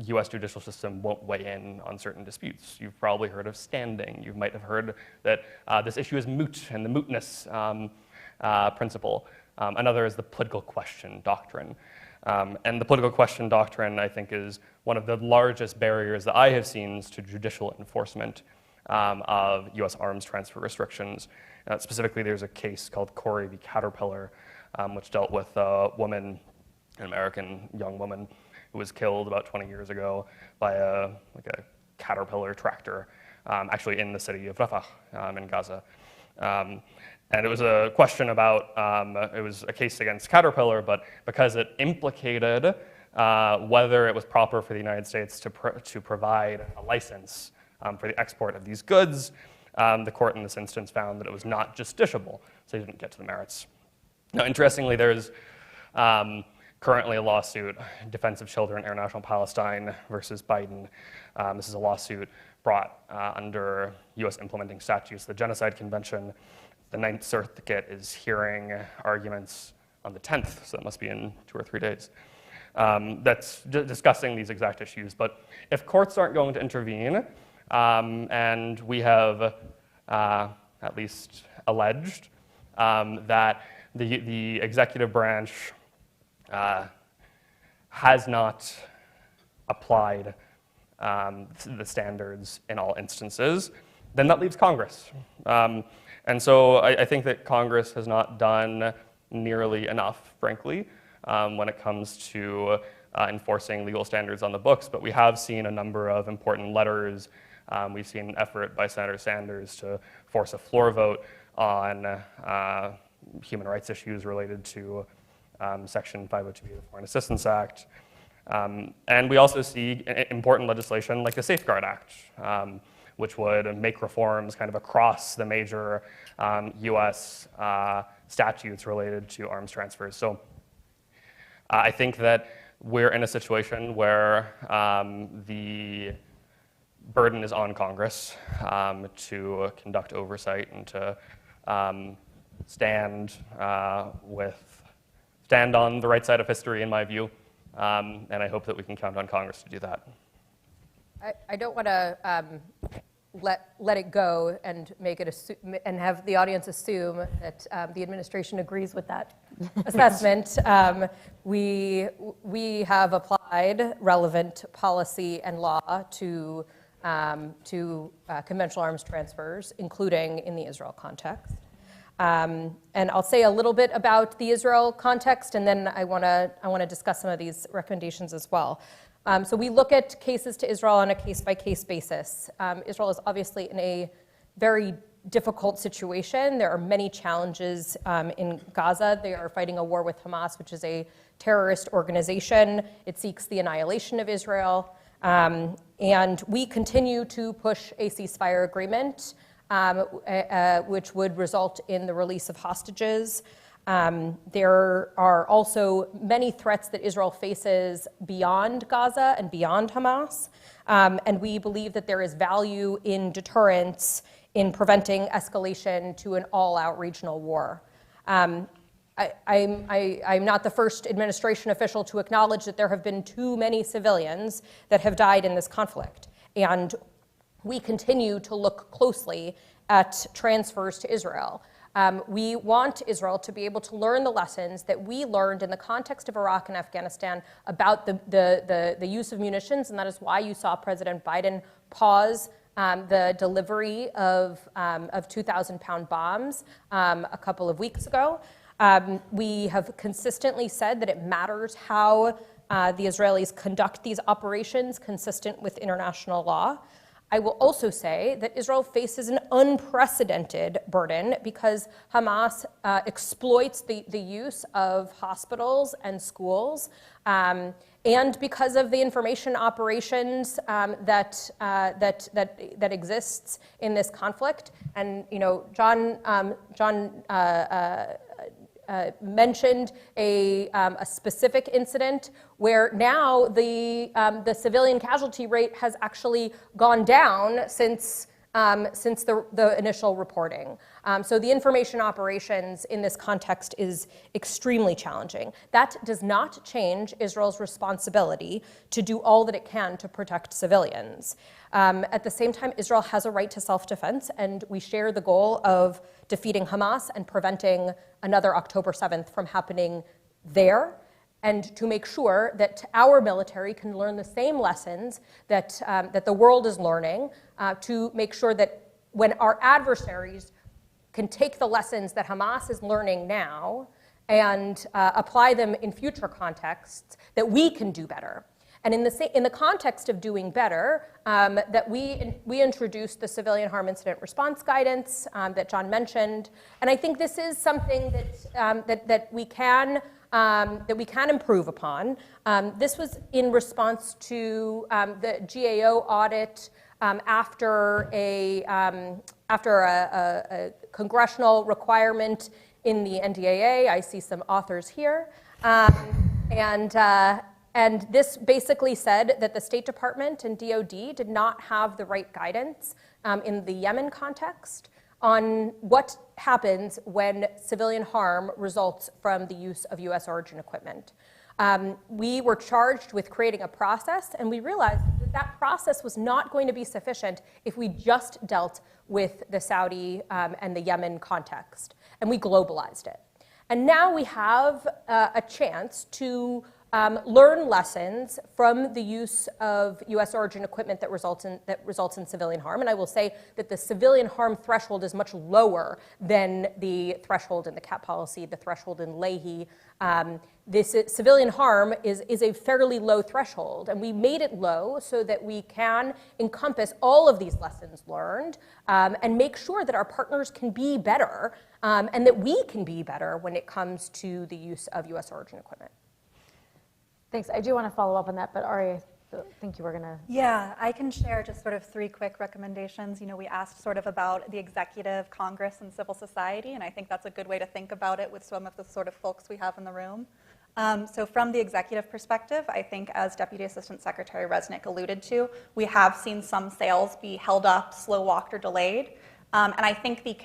U.S. judicial system won't weigh in on certain disputes. You've probably heard of standing. You might have heard that this issue is moot, and the mootness principle. Another is the political question doctrine. And the political question doctrine, I think, is one of the largest barriers that I have seen to judicial enforcement of U.S. arms transfer restrictions. Specifically, there's a case called Corey v. Caterpillar, which dealt with a woman, an American young woman, who was killed about 20 years ago by a Caterpillar tractor, actually in the city of Rafah in Gaza. And it was a question about, it was a case against Caterpillar, but because it implicated whether it was proper for the United States to provide a license for the export of these goods. The court in this instance found that it was not justiciable, so they didn't get to the merits. Now, interestingly, there's currently a lawsuit, Defense of Children, International Palestine versus Biden. This is a lawsuit brought under U.S. implementing statutes, the Genocide Convention. The Ninth Circuit is hearing arguments on the 10th, so that must be in 2 or 3 days. That's discussing these exact issues. But if courts aren't going to intervene, and we have at least alleged that the executive branch has not applied the standards in all instances, then that leaves Congress. And so I think that Congress has not done nearly enough, frankly, when it comes to enforcing legal standards on the books. But we have seen a number of important letters. We've seen an effort by Senator Sanders to force a floor vote on human rights issues related to Section 502 of the Foreign Assistance Act. And we also see important legislation like the Safeguard Act, which would make reforms kind of across the major US statutes related to arms transfers. So I think that we're in a situation where the burden is on Congress to conduct oversight and to stand on the right side of history, in my view. And I hope that we can count on Congress to do that. I don't want to let it go and make it and have the audience assume that the administration agrees with that assessment. We have applied relevant policy and law to conventional arms transfers, including in the Israel context. And I'll say a little bit about the Israel context, and then I want to discuss some of these recommendations as well. So we look at cases to Israel on a case-by-case basis. Israel is obviously in a very difficult situation. There are many challenges in Gaza. They are fighting a war with Hamas, which is a terrorist organization. It seeks the annihilation of Israel. And we continue to push a ceasefire agreement, which would result in the release of hostages. There are also many threats that Israel faces beyond Gaza and beyond Hamas. And we believe that there is value in deterrence in preventing escalation to an all-out regional war. I'm not the first administration official to acknowledge that there have been too many civilians that have died in this conflict. And we continue to look closely at transfers to Israel. We want Israel to be able to learn the lessons that we learned in the context of Iraq and Afghanistan about the use of munitions, and that is why you saw President Biden pause the delivery of 2,000-pound bombs a couple of weeks ago. We have consistently said that it matters how the Israelis conduct these operations consistent with international law. I will also say that Israel faces an unprecedented burden because Hamas exploits the use of hospitals and schools, and because of the information operations that exists in this conflict. And John mentioned a specific incident where now the civilian casualty rate has actually gone down since the initial reporting. So the information operations in this context is extremely challenging. That does not change Israel's responsibility to do all that it can to protect civilians. At the same time, Israel has a right to self-defense, and we share the goal of defeating Hamas and preventing another October 7th from happening there, and to make sure that our military can learn the same lessons that the world is learning, to make sure that when our adversaries can take the lessons that Hamas is learning now and apply them in future contexts, that we can do better. And in the context of doing better, that we introduced the Civilian Harm Incident Response Guidance that John mentioned, and I think this is something that we can that we can improve upon. This was in response to the GAO audit after a congressional requirement in the NDAA. I see some authors here. And this basically said that the State Department and DoD did not have the right guidance in the Yemen context on what happens when civilian harm results from the use of US origin equipment. We were charged with creating a process, and we realized that that process was not going to be sufficient if we just dealt with the Saudi and the Yemen context, and we globalized it. And now we have a chance to learn lessons from the use of US origin equipment that results in civilian harm. And I will say that the civilian harm threshold is much lower than the threshold in the CAP policy, the threshold in Leahy. This civilian harm is a fairly low threshold, and we made it low so that we can encompass all of these lessons learned and make sure that our partners can be better and that we can be better when it comes to the use of US origin equipment. Thanks. I do want to follow up on that, but Ari, I think you were going to. Yeah, I can share just sort of 3 quick recommendations. You know, we asked sort of about the executive, Congress, and civil society, and I think that's a good way to think about it with some of the sort of folks we have in the room. So from the executive perspective, I think as Deputy Assistant Secretary Resnick alluded to, we have seen some sales be held up, slow-walked, or delayed. And I think the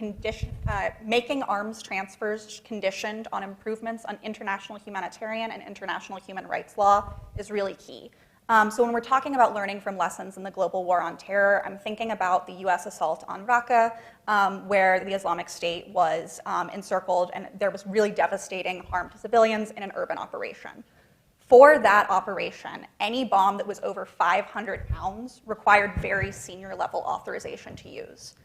making arms transfers conditioned on improvements on international humanitarian and international human rights law is really key. So when we're talking about learning from lessons in the global war on terror, I'm thinking about the US assault on Raqqa, where the Islamic State was encircled and there was really devastating harm to civilians in an urban operation. For that operation, any bomb that was over 500 pounds required very senior level authorization to use.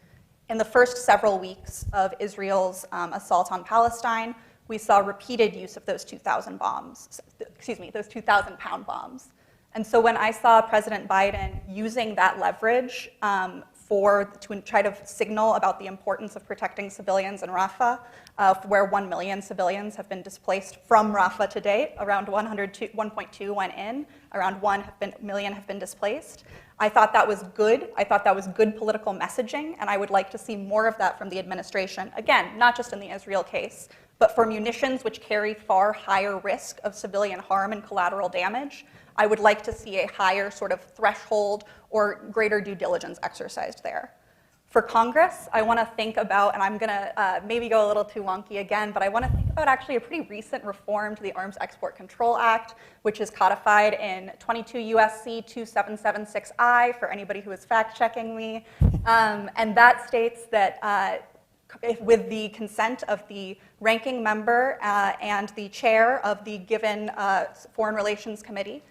In the first several weeks of Israel's assault on Palestine, we saw repeated use of those 2,000 pound bombs. And so when I saw President Biden using that leverage to try to signal about the importance of protecting civilians in Rafah, where 1 million civilians have been displaced from Rafah to date, around 1.2 went in, around 1 million have been displaced. I thought that was good. I thought that was good political messaging, and I would like to see more of that from the administration. Again, not just in the Israel case, but for munitions which carry far higher risk of civilian harm and collateral damage. I would like to see a higher sort of threshold or greater due diligence exercised there. For Congress, I want to think about, and I'm going to maybe go a little too wonky again, but I want to think about actually a pretty recent reform to the Arms Export Control Act, which is codified in 22 U.S.C. 2776I, for anybody who is fact-checking me. And that states that with the consent of the ranking member and the chair of the given Foreign Relations Committee,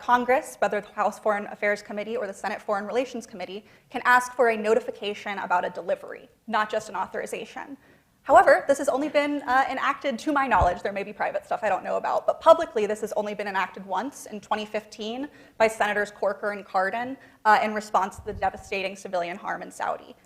Congress, whether the House Foreign Affairs Committee or the Senate Foreign Relations Committee, can ask for a notification about a delivery, not just an authorization. However, this has only been enacted, to my knowledge. There may be private stuff I don't know about, but publicly this has only been enacted once in 2015 by Senators Corker and Cardin in response to the devastating civilian harm in Saudi.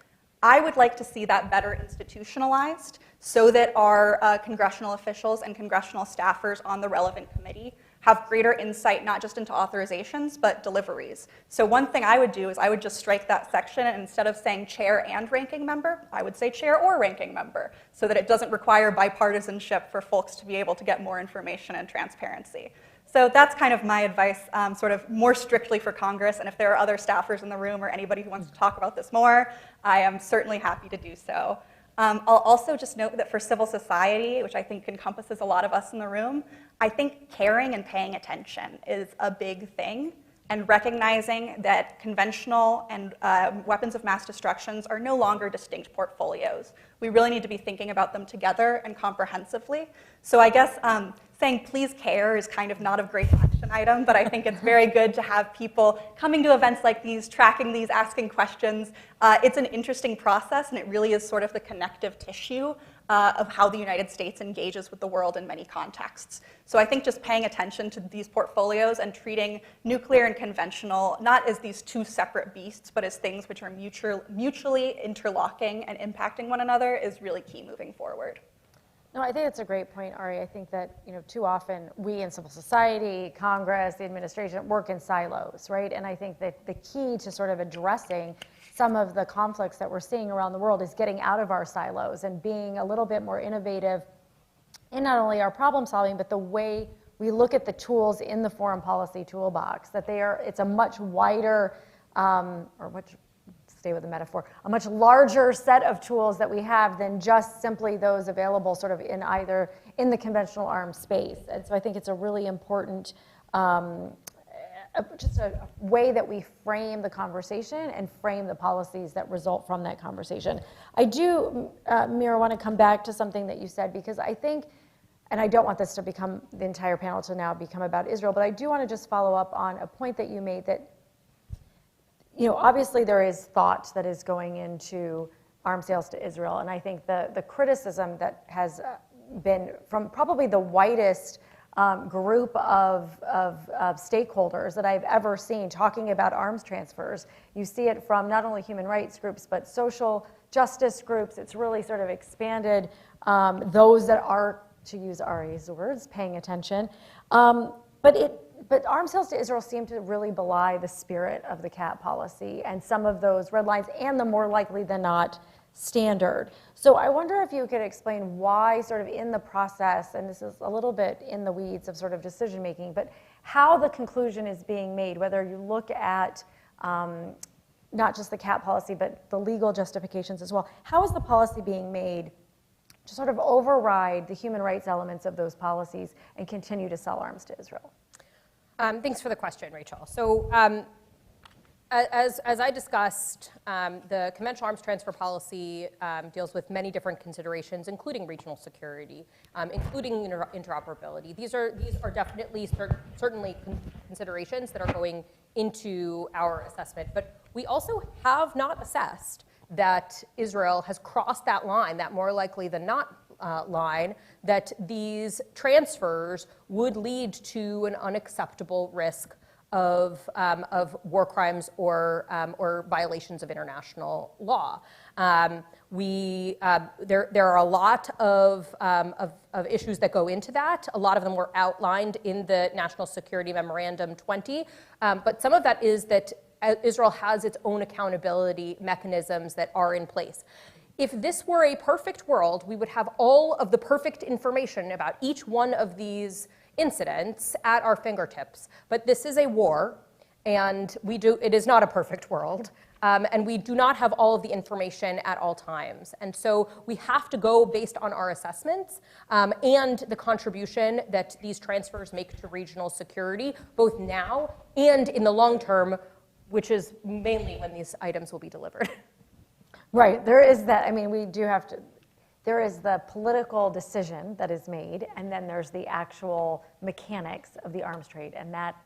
I would like to see that better institutionalized so that our congressional officials and congressional staffers on the relevant committee have greater insight not just into authorizations, but deliveries. So one thing I would do is I would just strike that section, and instead of saying chair and ranking member, I would say chair or ranking member, so that it doesn't require bipartisanship for folks to be able to get more information and transparency. So that's kind of my advice, sort of more strictly for Congress, and if there are other staffers in the room or anybody who wants to talk about this more, I am certainly happy to do so. I'll also just note that for civil society, which I think encompasses a lot of us in the room, I think caring and paying attention is a big thing, and recognizing that conventional and weapons of mass destruction are no longer distinct portfolios. We really need to be thinking about them together and comprehensively. So I guess saying please care is kind of not a great action item, but I think it's very good to have people coming to events like these, tracking these, asking questions. It's an interesting process, and it really is sort of the connective tissue of how the United States engages with the world in many contexts. So I think just paying attention to these portfolios and treating nuclear and conventional not as these two separate beasts, but as things which are mutually interlocking and impacting one another is really key moving forward. No, I think that's a great point, Ari. I think that, too often we in civil society, Congress, the administration work in silos, right? And I think that the key to sort of addressing some of the conflicts that we're seeing around the world is getting out of our silos and being a little bit more innovative in not only our problem solving, but the way we look at the tools in the foreign policy toolbox, that it's a much wider, stay with the metaphor, a much larger set of tools that we have than just simply those available sort of in the conventional arms space. And so I think it's a really important, just a way that we frame the conversation and frame the policies that result from that conversation. I do, Mira, want to come back to something that you said, because I think, and I don't want this to become, the entire panel to now become about Israel, but I do want to just follow up on a point that you made that, obviously there is thought that is going into arms sales to Israel. And I think the criticism that has been from probably the widest group of stakeholders that I've ever seen talking about arms transfers. You see it from not only human rights groups, but social justice groups. It's really sort of expanded those that are, to use Ari's words, paying attention. But arms sales to Israel seem to really belie the spirit of the CAT policy and some of those red lines and the more likely than not standard. So I wonder if you could explain why sort of in the process, and this is a little bit in the weeds of sort of decision making, but how the conclusion is being made, whether you look at not just the CAT policy, but the legal justifications as well. How is the policy being made to sort of override the human rights elements of those policies and continue to sell arms to Israel? Thanks for the question, Rachel. So as I discussed, the conventional arms transfer policy deals with many different considerations, including regional security, including interoperability. These are definitely certainly considerations that are going into our assessment. But we also have not assessed that Israel has crossed that line, that more likely than not line, that these transfers would lead to an unacceptable risk of war crimes or violations of international law. There are a lot of issues that go into that. A lot of them were outlined in the National Security Memorandum 20, but some of that is that Israel has its own accountability mechanisms that are in place. If this were a perfect world, we would have all of the perfect information about each one of these incidents at our fingertips. But this is a war, and it is not a perfect world, and we do not have all of the information at all times. And so we have to go based on our assessments and the contribution that these transfers make to regional security, both now and in the long term, which is mainly when these items will be delivered. Right, there is that, there is the political decision that is made, and then there's the actual mechanics of the arms trade, and that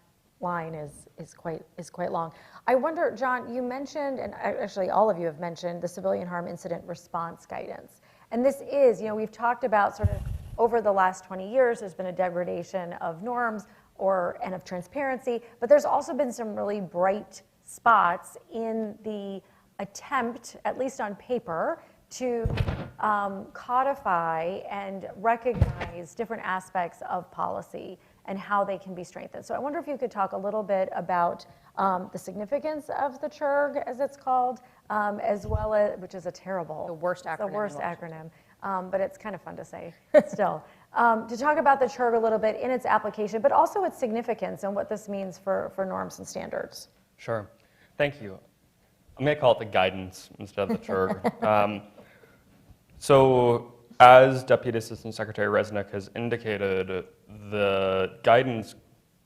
line is quite long. I wonder, John, you mentioned, and actually all of you have mentioned, the civilian harm incident response guidance. And this is, we've talked about sort of over the last 20 years, there's been a degradation of norms and of transparency, but there's also been some really bright spots in the attempt, at least on paper, to codify and recognize different aspects of policy and how they can be strengthened. So I wonder if you could talk a little bit about the significance of the CHURG, as it's called, as well as, which is The worst acronym. But it's kind of fun to say still. To talk about the CHURG a little bit in its application, but also its significance and what this means for norms and standards. Sure. Thank you. I'm going to call it the guidance instead of the CHURG. So as Deputy Assistant Secretary Resnick has indicated, the guidance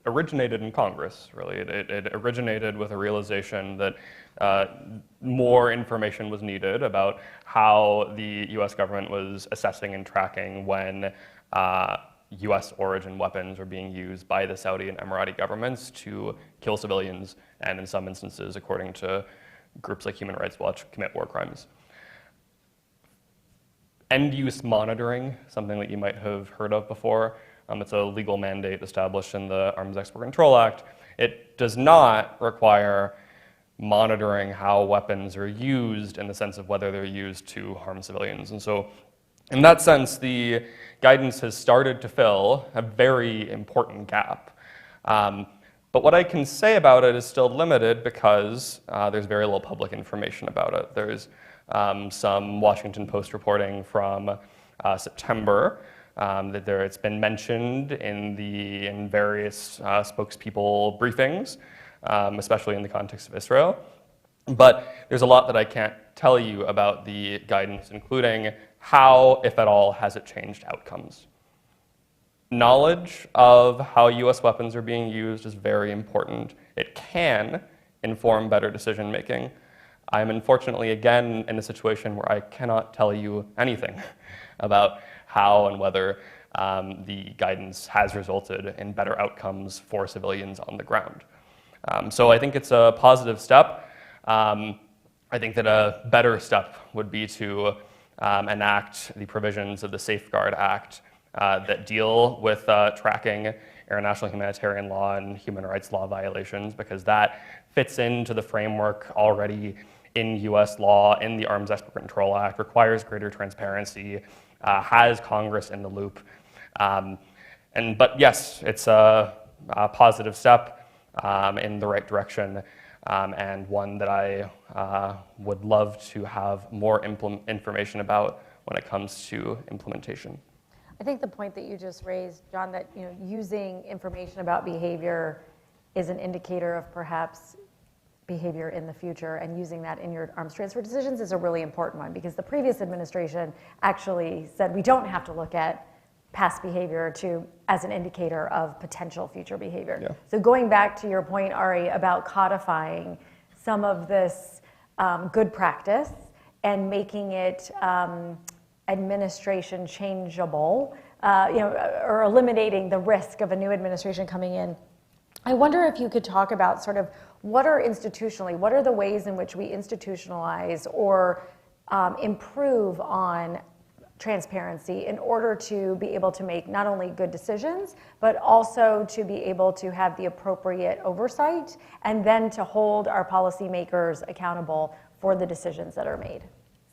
originated in Congress, really. It originated with a realization that more information was needed about how the U.S. government was assessing and tracking when U.S. origin weapons were being used by the Saudi and Emirati governments to kill civilians, and in some instances, according to groups like Human Rights Watch, commit war crimes. End-use monitoring, something that you might have heard of before. It's a legal mandate established in the Arms Export Control Act. It does not require monitoring how weapons are used in the sense of whether they're used to harm civilians. And so In that sense, the guidance has started to fill a very important gap. But what I can say about it is still limited because there's very little public information about it. There's some Washington Post reporting from September that it's been mentioned in various spokespeople briefings, especially in the context of Israel. But there's a lot that I can't tell you about the guidance, including how, if at all, has it changed outcomes. Knowledge of how US weapons are being used is very important. It can inform better decision making. I'm unfortunately again in a situation where I cannot tell you anything about how and whether the guidance has resulted in better outcomes for civilians on the ground. So I think it's a positive step. I think that a better step would be to enact the provisions of the Safeguard Act that deal with tracking international humanitarian law and human rights law violations, because that fits into the framework already in US law, in the Arms Export Control Act, requires greater transparency, has Congress in the loop. But yes, it's a positive step in the right direction, and one that I would love to have more information about when it comes to implementation. I think the point that you just raised, John, that using information about behavior is an indicator of perhaps behavior in the future, and using that in your arms transfer decisions is a really important one, because the previous administration actually said we don't have to look at past behavior as an indicator of potential future behavior. Yeah. So going back to your point, Ari, about codifying some of this good practice and making it administration changeable, or eliminating the risk of a new administration coming in. I wonder if you could talk about sort of what are the ways in which we institutionalize or improve on transparency in order to be able to make not only good decisions, but also to be able to have the appropriate oversight, and then to hold our policymakers accountable for the decisions that are made.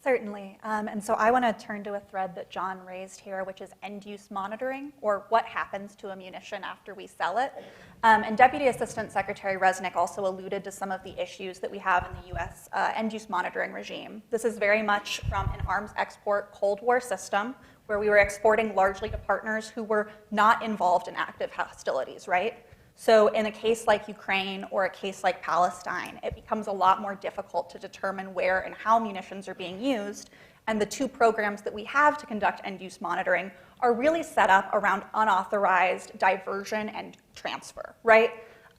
Certainly. And so I want to turn to a thread that John raised here, which is end-use monitoring, or what happens to a munition after we sell it. And Deputy Assistant Secretary Resnick also alluded to some of the issues that we have in the U.S. End-use monitoring regime. This is very much from an arms export Cold War system, where we were exporting largely to partners who were not involved in active hostilities, right? So in a case like Ukraine or a case like Palestine, it becomes a lot more difficult to determine where and how munitions are being used. And the two programs that we have to conduct end-use monitoring are really set up around unauthorized diversion and transfer, right?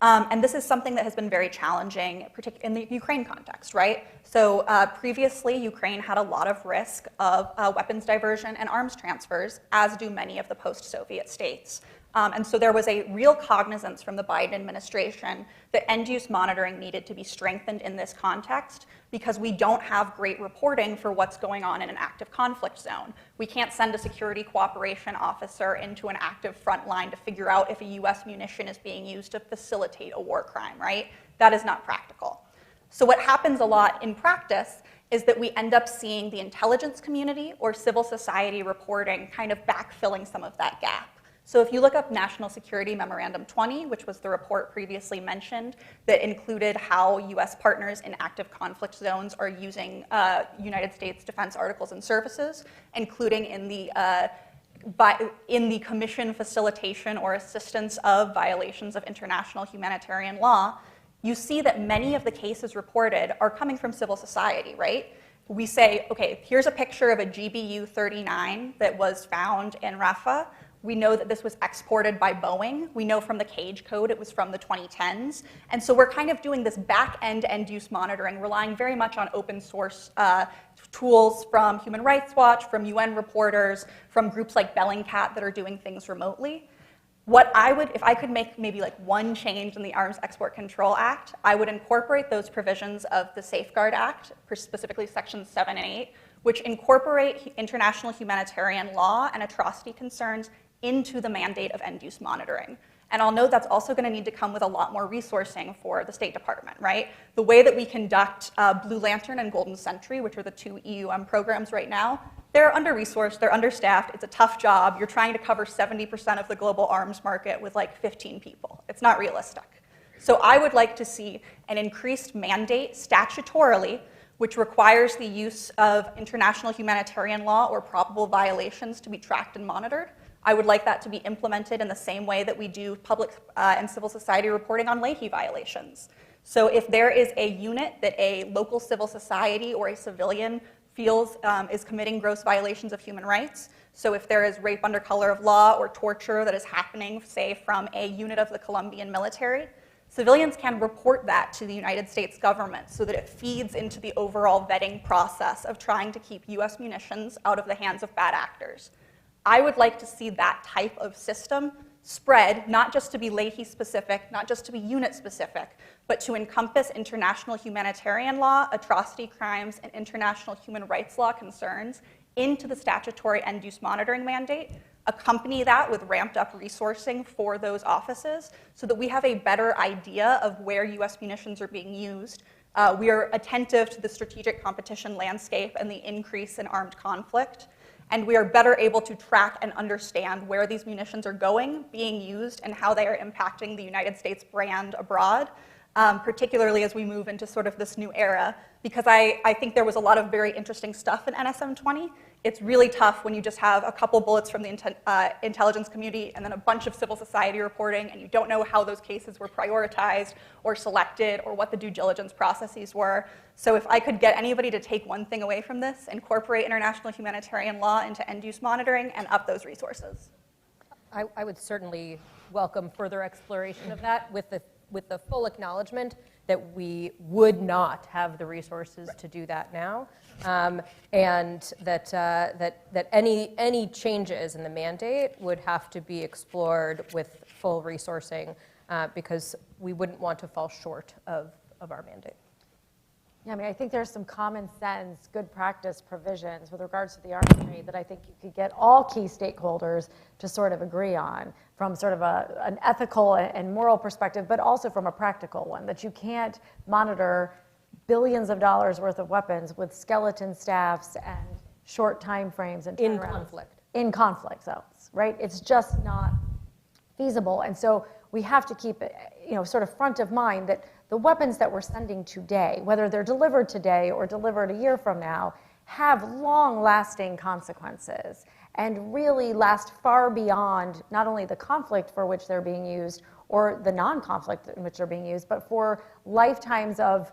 And this is something that has been very challenging, particularly in the Ukraine context, right? So previously, Ukraine had a lot of risk of weapons diversion and arms transfers, as do many of the post-Soviet states. And so there was a real cognizance from the Biden administration that end-use monitoring needed to be strengthened in this context, because we don't have great reporting for what's going on in an active conflict zone. We can't send a security cooperation officer into an active front line to figure out if a US munition is being used to facilitate a war crime, right? That is not practical. So what happens a lot in practice is that we end up seeing the intelligence community or civil society reporting kind of backfilling some of that gap. So if you look up National Security Memorandum 20, which was the report previously mentioned that included how US partners in active conflict zones are using United States defense articles and services, including in the commission, facilitation, or assistance of violations of international humanitarian law, you see that many of the cases reported are coming from civil society, right? We say, okay, here's a picture of a GBU-39 that was found in Rafah. We know that this was exported by Boeing. We know from the Cage Code it was from the 2010s. And so we're kind of doing this back-end end-use monitoring, relying very much on open source tools from Human Rights Watch, from UN reporters, from groups like Bellingcat that are doing things remotely. What I would, if I could make maybe like one change in the Arms Export Control Act, I would incorporate those provisions of the Safeguard Act, specifically Sections 7 and 8, which incorporate international humanitarian law and atrocity concerns into the mandate of end-use monitoring. And I'll note that's also going to need to come with a lot more resourcing for the State Department, right? The way that we conduct Blue Lantern and Golden Sentry, which are the two EUM programs right now, they're under-resourced, they're understaffed, it's a tough job. You're trying to cover 70% of the global arms market with like 15 people. It's not realistic. So I would like to see an increased mandate statutorily, which requires the use of international humanitarian law or probable violations to be tracked and monitored. I would like that to be implemented in the same way that we do public and civil society reporting on Leahy violations. So if there is a unit that a local civil society or a civilian feels is committing gross violations of human rights, so if there is rape under color of law or torture that is happening, say, from a unit of the Colombian military, civilians can report that to the United States government so that it feeds into the overall vetting process of trying to keep US munitions out of the hands of bad actors. I would like to see that type of system spread, not just to be Leahy specific, not just to be unit specific, but to encompass international humanitarian law, atrocity crimes, and international human rights law concerns into the statutory end-use monitoring mandate, accompany that with ramped up resourcing for those offices so that we have a better idea of where US munitions are being used. We are attentive to the strategic competition landscape and the increase in armed conflict, and we are better able to track and understand where these munitions are going, being used, and how they are impacting the United States brand abroad, particularly as we move into sort of this new era, because I think there was a lot of very interesting stuff in NSM 20. It's really tough when you just have a couple bullets from the intelligence community and then a bunch of civil society reporting, and you don't know how those cases were prioritized or selected or what the due diligence processes were. So if I could get anybody to take one thing away from this, incorporate international humanitarian law into end-use monitoring and up those resources. I would certainly welcome further exploration of that with the full acknowledgement that we would not have the resources to do that now, and that any changes in the mandate would have to be explored with full resourcing, because we wouldn't want to fall short of our mandate. Yeah, I mean, I think there's some common sense, good practice provisions with regards to the arms trade that I think you could get all key stakeholders to sort of agree on from sort of an ethical and moral perspective, but also from a practical one, that you can't monitor billions of dollars worth of weapons with skeleton staffs and short time frames and In turnarounds. conflict. In conflict zones, right? It's just not feasible. And so we have to keep it, sort of front of mind that the weapons that we're sending today, whether they're delivered today or delivered a year from now, have long-lasting consequences and really last far beyond not only the conflict for which they're being used or the non-conflict in which they're being used, but for lifetimes of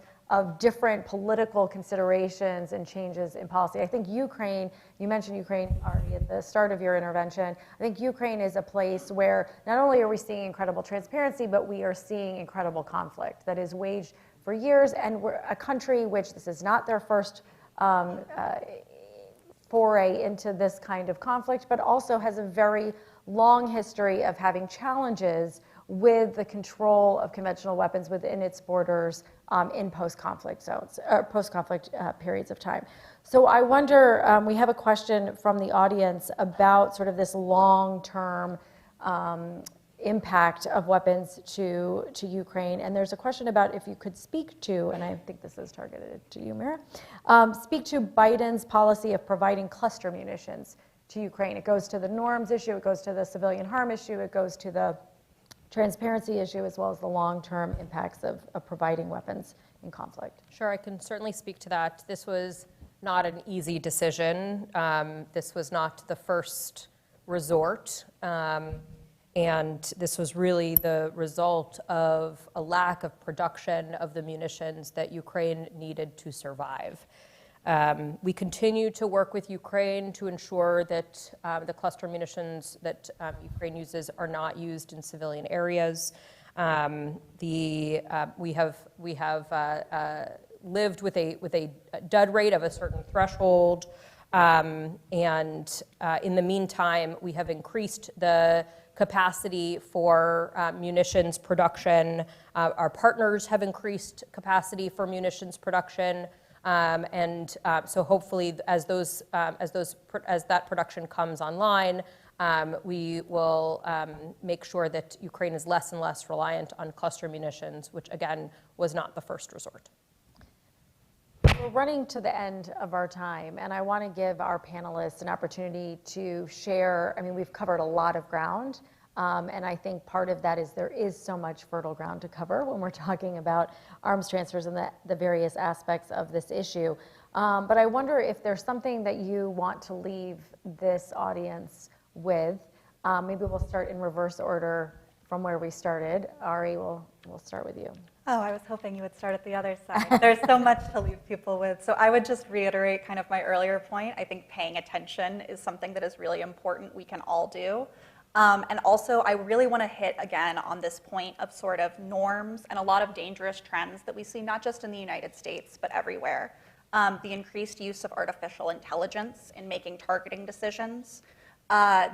different political considerations and changes in policy. I think Ukraine, you mentioned Ukraine already at the start of your intervention. I think Ukraine is a place where not only are we seeing incredible transparency, but we are seeing incredible conflict that is waged for years, and we're a country which this is not their first foray into this kind of conflict, but also has a very long history of having challenges with the control of conventional weapons within its borders in post-conflict zones, or post-conflict periods of time. So I wonder, we have a question from the audience about sort of this long-term impact of weapons to Ukraine. And there's a question about if you could speak to, and I think this is targeted to you, Mira, speak to Biden's policy of providing cluster munitions to Ukraine. It goes to the norms issue, it goes to the civilian harm issue, it goes to the transparency issue, as well as the long-term impacts of providing weapons in conflict. Sure, I can certainly speak to that. This was not an easy decision. This was not the first resort. And this was really the result of a lack of production of the munitions that Ukraine needed to survive. We continue to work with Ukraine to ensure that the cluster munitions that Ukraine uses are not used in civilian areas. We have lived with a dud rate of a certain threshold, and in the meantime, we have increased the capacity for munitions production. Our partners have increased capacity for munitions production. So hopefully, as that production comes online, we will make sure that Ukraine is less and less reliant on cluster munitions, which again was not the first resort. We're running to the end of our time, and I want to give our panelists an opportunity to share. I mean, we've covered a lot of ground, and I think part of that is there is so much fertile ground to cover when we're talking about arms transfers and the various aspects of this issue. But I wonder if there's something that you want to leave this audience with. Maybe we'll start in reverse order from where we started. Ari, we'll start with you. Oh, I was hoping you would start at the other side. There's so much to leave people with. So I would just reiterate kind of my earlier point. I think paying attention is something that is really important we can all do. And also, I really want to hit again on this point of sort of norms and a lot of dangerous trends that we see not just in the United States, but everywhere. The increased use of artificial intelligence in making targeting decisions,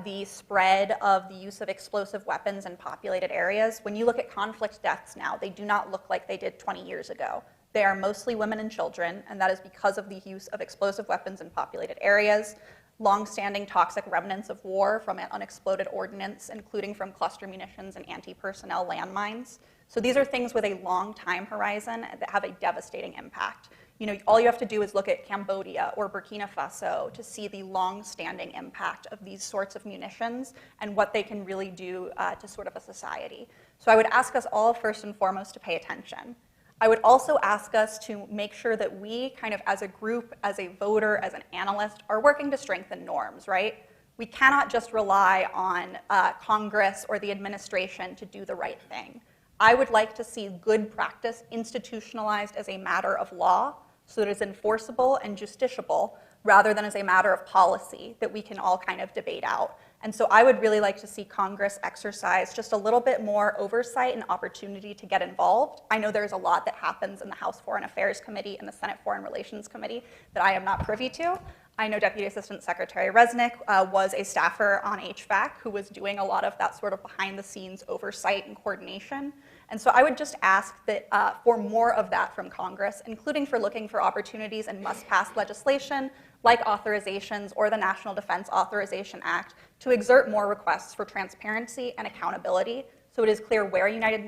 the spread of the use of explosive weapons in populated areas. When you look at conflict deaths now, they do not look like they did 20 years ago. They are mostly women and children, and that is because of the use of explosive weapons in populated areas, long-standing toxic remnants of war from unexploded ordnance, including from cluster munitions and anti-personnel landmines. So these are things with a long time horizon that have a devastating impact. You know, all you have to do is look at Cambodia or Burkina Faso to see the long-standing impact of these sorts of munitions and what they can really do to sort of a society. So I would ask us all first and foremost to pay attention. I would also ask us to make sure that we kind of as a group, as a voter, as an analyst, are working to strengthen norms, right? We cannot just rely on Congress or the administration to do the right thing. I would like to see good practice institutionalized as a matter of law so that it's enforceable and justiciable rather than as a matter of policy that we can all kind of debate out. And so I would really like to see Congress exercise just a little bit more oversight and opportunity to get involved. I know there's a lot that happens in the House Foreign Affairs Committee and the Senate Foreign Relations Committee that I am not privy to. I know Deputy Assistant Secretary Resnick was a staffer on HVAC who was doing a lot of that sort of behind the scenes oversight and coordination. And so I would just ask that for more of that from Congress, including for looking for opportunities and must-pass legislation like authorizations or the National Defense Authorization Act to exert more requests for transparency and accountability so it is clear where United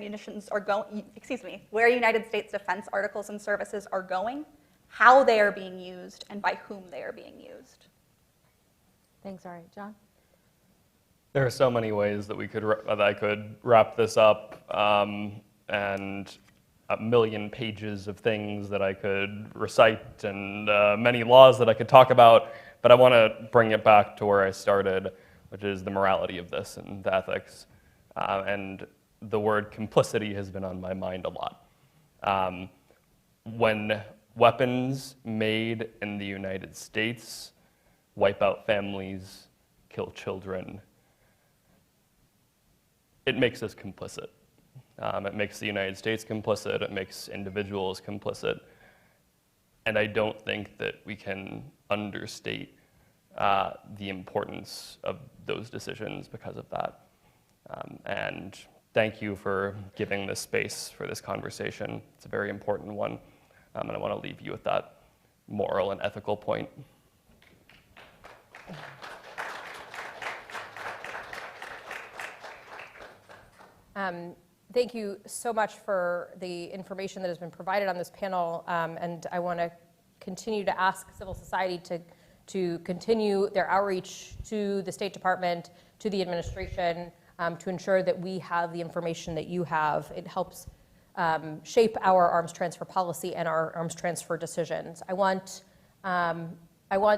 States defense articles and services are going, how they are being used, and by whom they are being used. Thanks, Ari. John? There are so many ways that I could wrap this up, and a million pages of things that I could recite, and many laws that I could talk about. But I want to bring it back to where I started, which is the morality of this and the ethics. And the word complicity has been on my mind a lot. When weapons made in the United States wipe out families, kill children, it makes us complicit. It makes the United States complicit. It makes individuals complicit. And I don't think that we can understate the importance of those decisions because of that. And thank you for giving this space for this conversation. It's a very important one. And I want to leave you with that moral and ethical point. Thank you so much for the information that has been provided on this panel, and I want to continue to ask civil society to continue their outreach to the State Department, to the administration, to ensure that we have the information that you have. It helps shape our arms transfer policy and our arms transfer decisions. I want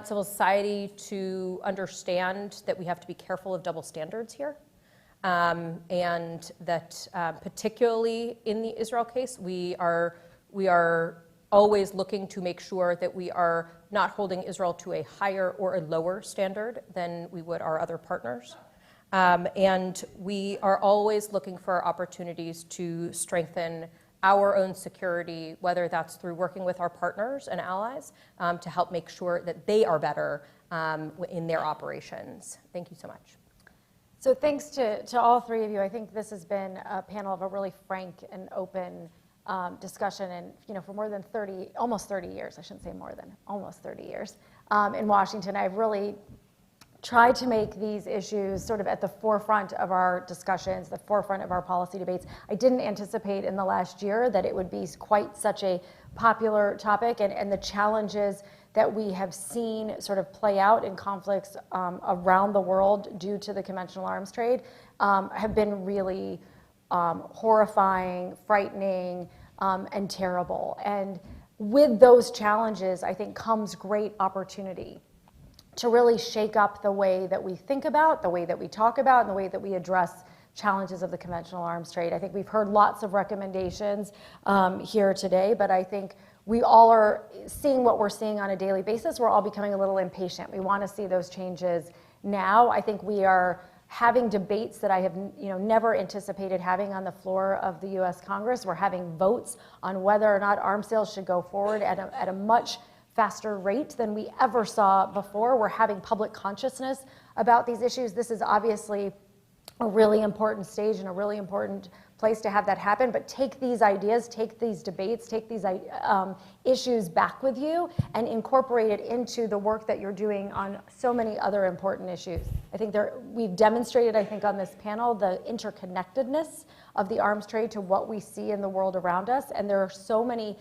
civil society to understand that we have to be careful of double standards here. And that particularly in the Israel case, we are always looking to make sure that we are not holding Israel to a higher or a lower standard than we would our other partners. And we are always looking for opportunities to strengthen our own security, whether that's through working with our partners and allies to help make sure that they are better in their operations. Thank you so much. So thanks to all three of you. I think this has been a panel of a really frank and open discussion, and for more than almost 30 years, I shouldn't say more than, almost 30 years in Washington, I've really try to make these issues sort of at the forefront of our discussions, the forefront of our policy debates. I didn't anticipate in the last year that it would be quite such a popular topic, and the challenges that we have seen sort of play out in conflicts around the world due to the conventional arms trade have been really horrifying, frightening, and terrible. And with those challenges, I think, comes great opportunity to really shake up the way that we think about, the way that we talk about, and the way that we address challenges of the conventional arms trade. I think we've heard lots of recommendations here today, but I think we all are seeing what we're seeing on a daily basis. We're all becoming a little impatient. We want to see those changes now. I think we are having debates that I have never anticipated having on the floor of the U.S. Congress. We're having votes on whether or not arms sales should go forward at a much faster rate than we ever saw before. We're having public consciousness about these issues. This is obviously a really important stage and a really important place to have that happen, but take these ideas, take these debates, take these issues back with you and incorporate it into the work that you're doing on so many other important issues. I think we've demonstrated, I think, on this panel, the interconnectedness of the arms trade to what we see in the world around us, and there are so many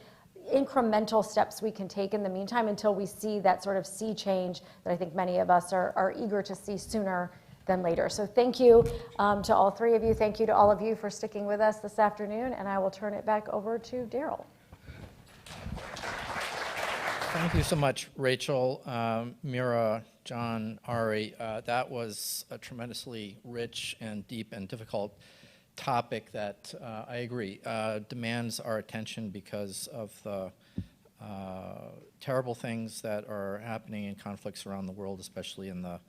incremental steps we can take in the meantime until we see that sort of sea change that I think many of us are eager to see sooner than later. So thank you to all three of you. Thank you to all of you for sticking with us this afternoon, and I will turn it back over to Daryl. Thank you so much, Rachel, Mira, John, Ari. That was a tremendously rich and deep and difficult topic that I agree demands our attention because of the terrible things that are happening in conflicts around the world, especially in the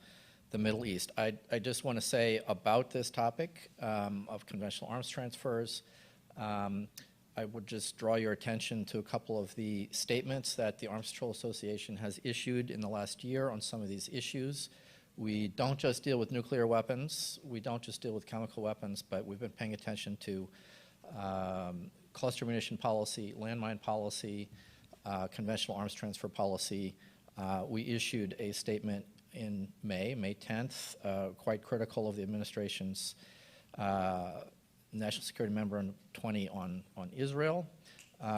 Middle East. I just want to say about this topic of conventional arms transfers, I would just draw your attention to a couple of the statements that the Arms Control Association has issued in the last year on some of these issues. We don't just deal with nuclear weapons, we don't just deal with chemical weapons, but we've been paying attention to cluster munition policy, landmine policy, conventional arms transfer policy. We issued a statement in May 10th, quite critical of the administration's National Security Memorandum 20 on Israel.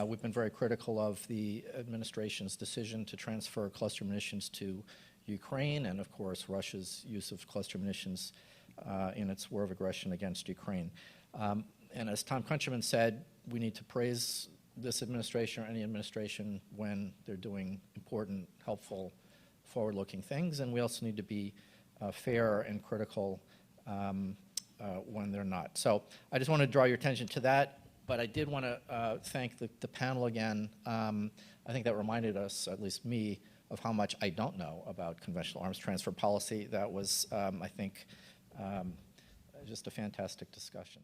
We've been very critical of the administration's decision to transfer cluster munitions to Ukraine, and of course Russia's use of cluster munitions in its war of aggression against Ukraine. And as Tom Countryman said, we need to praise this administration or any administration when they're doing important, helpful, forward-looking things, and we also need to be fair and critical when they're not. So I just want to draw your attention to that, but I did want to thank the panel again. I think that reminded us, at least me, of how much I don't know about conventional arms transfer policy. That was, I think, just a fantastic discussion.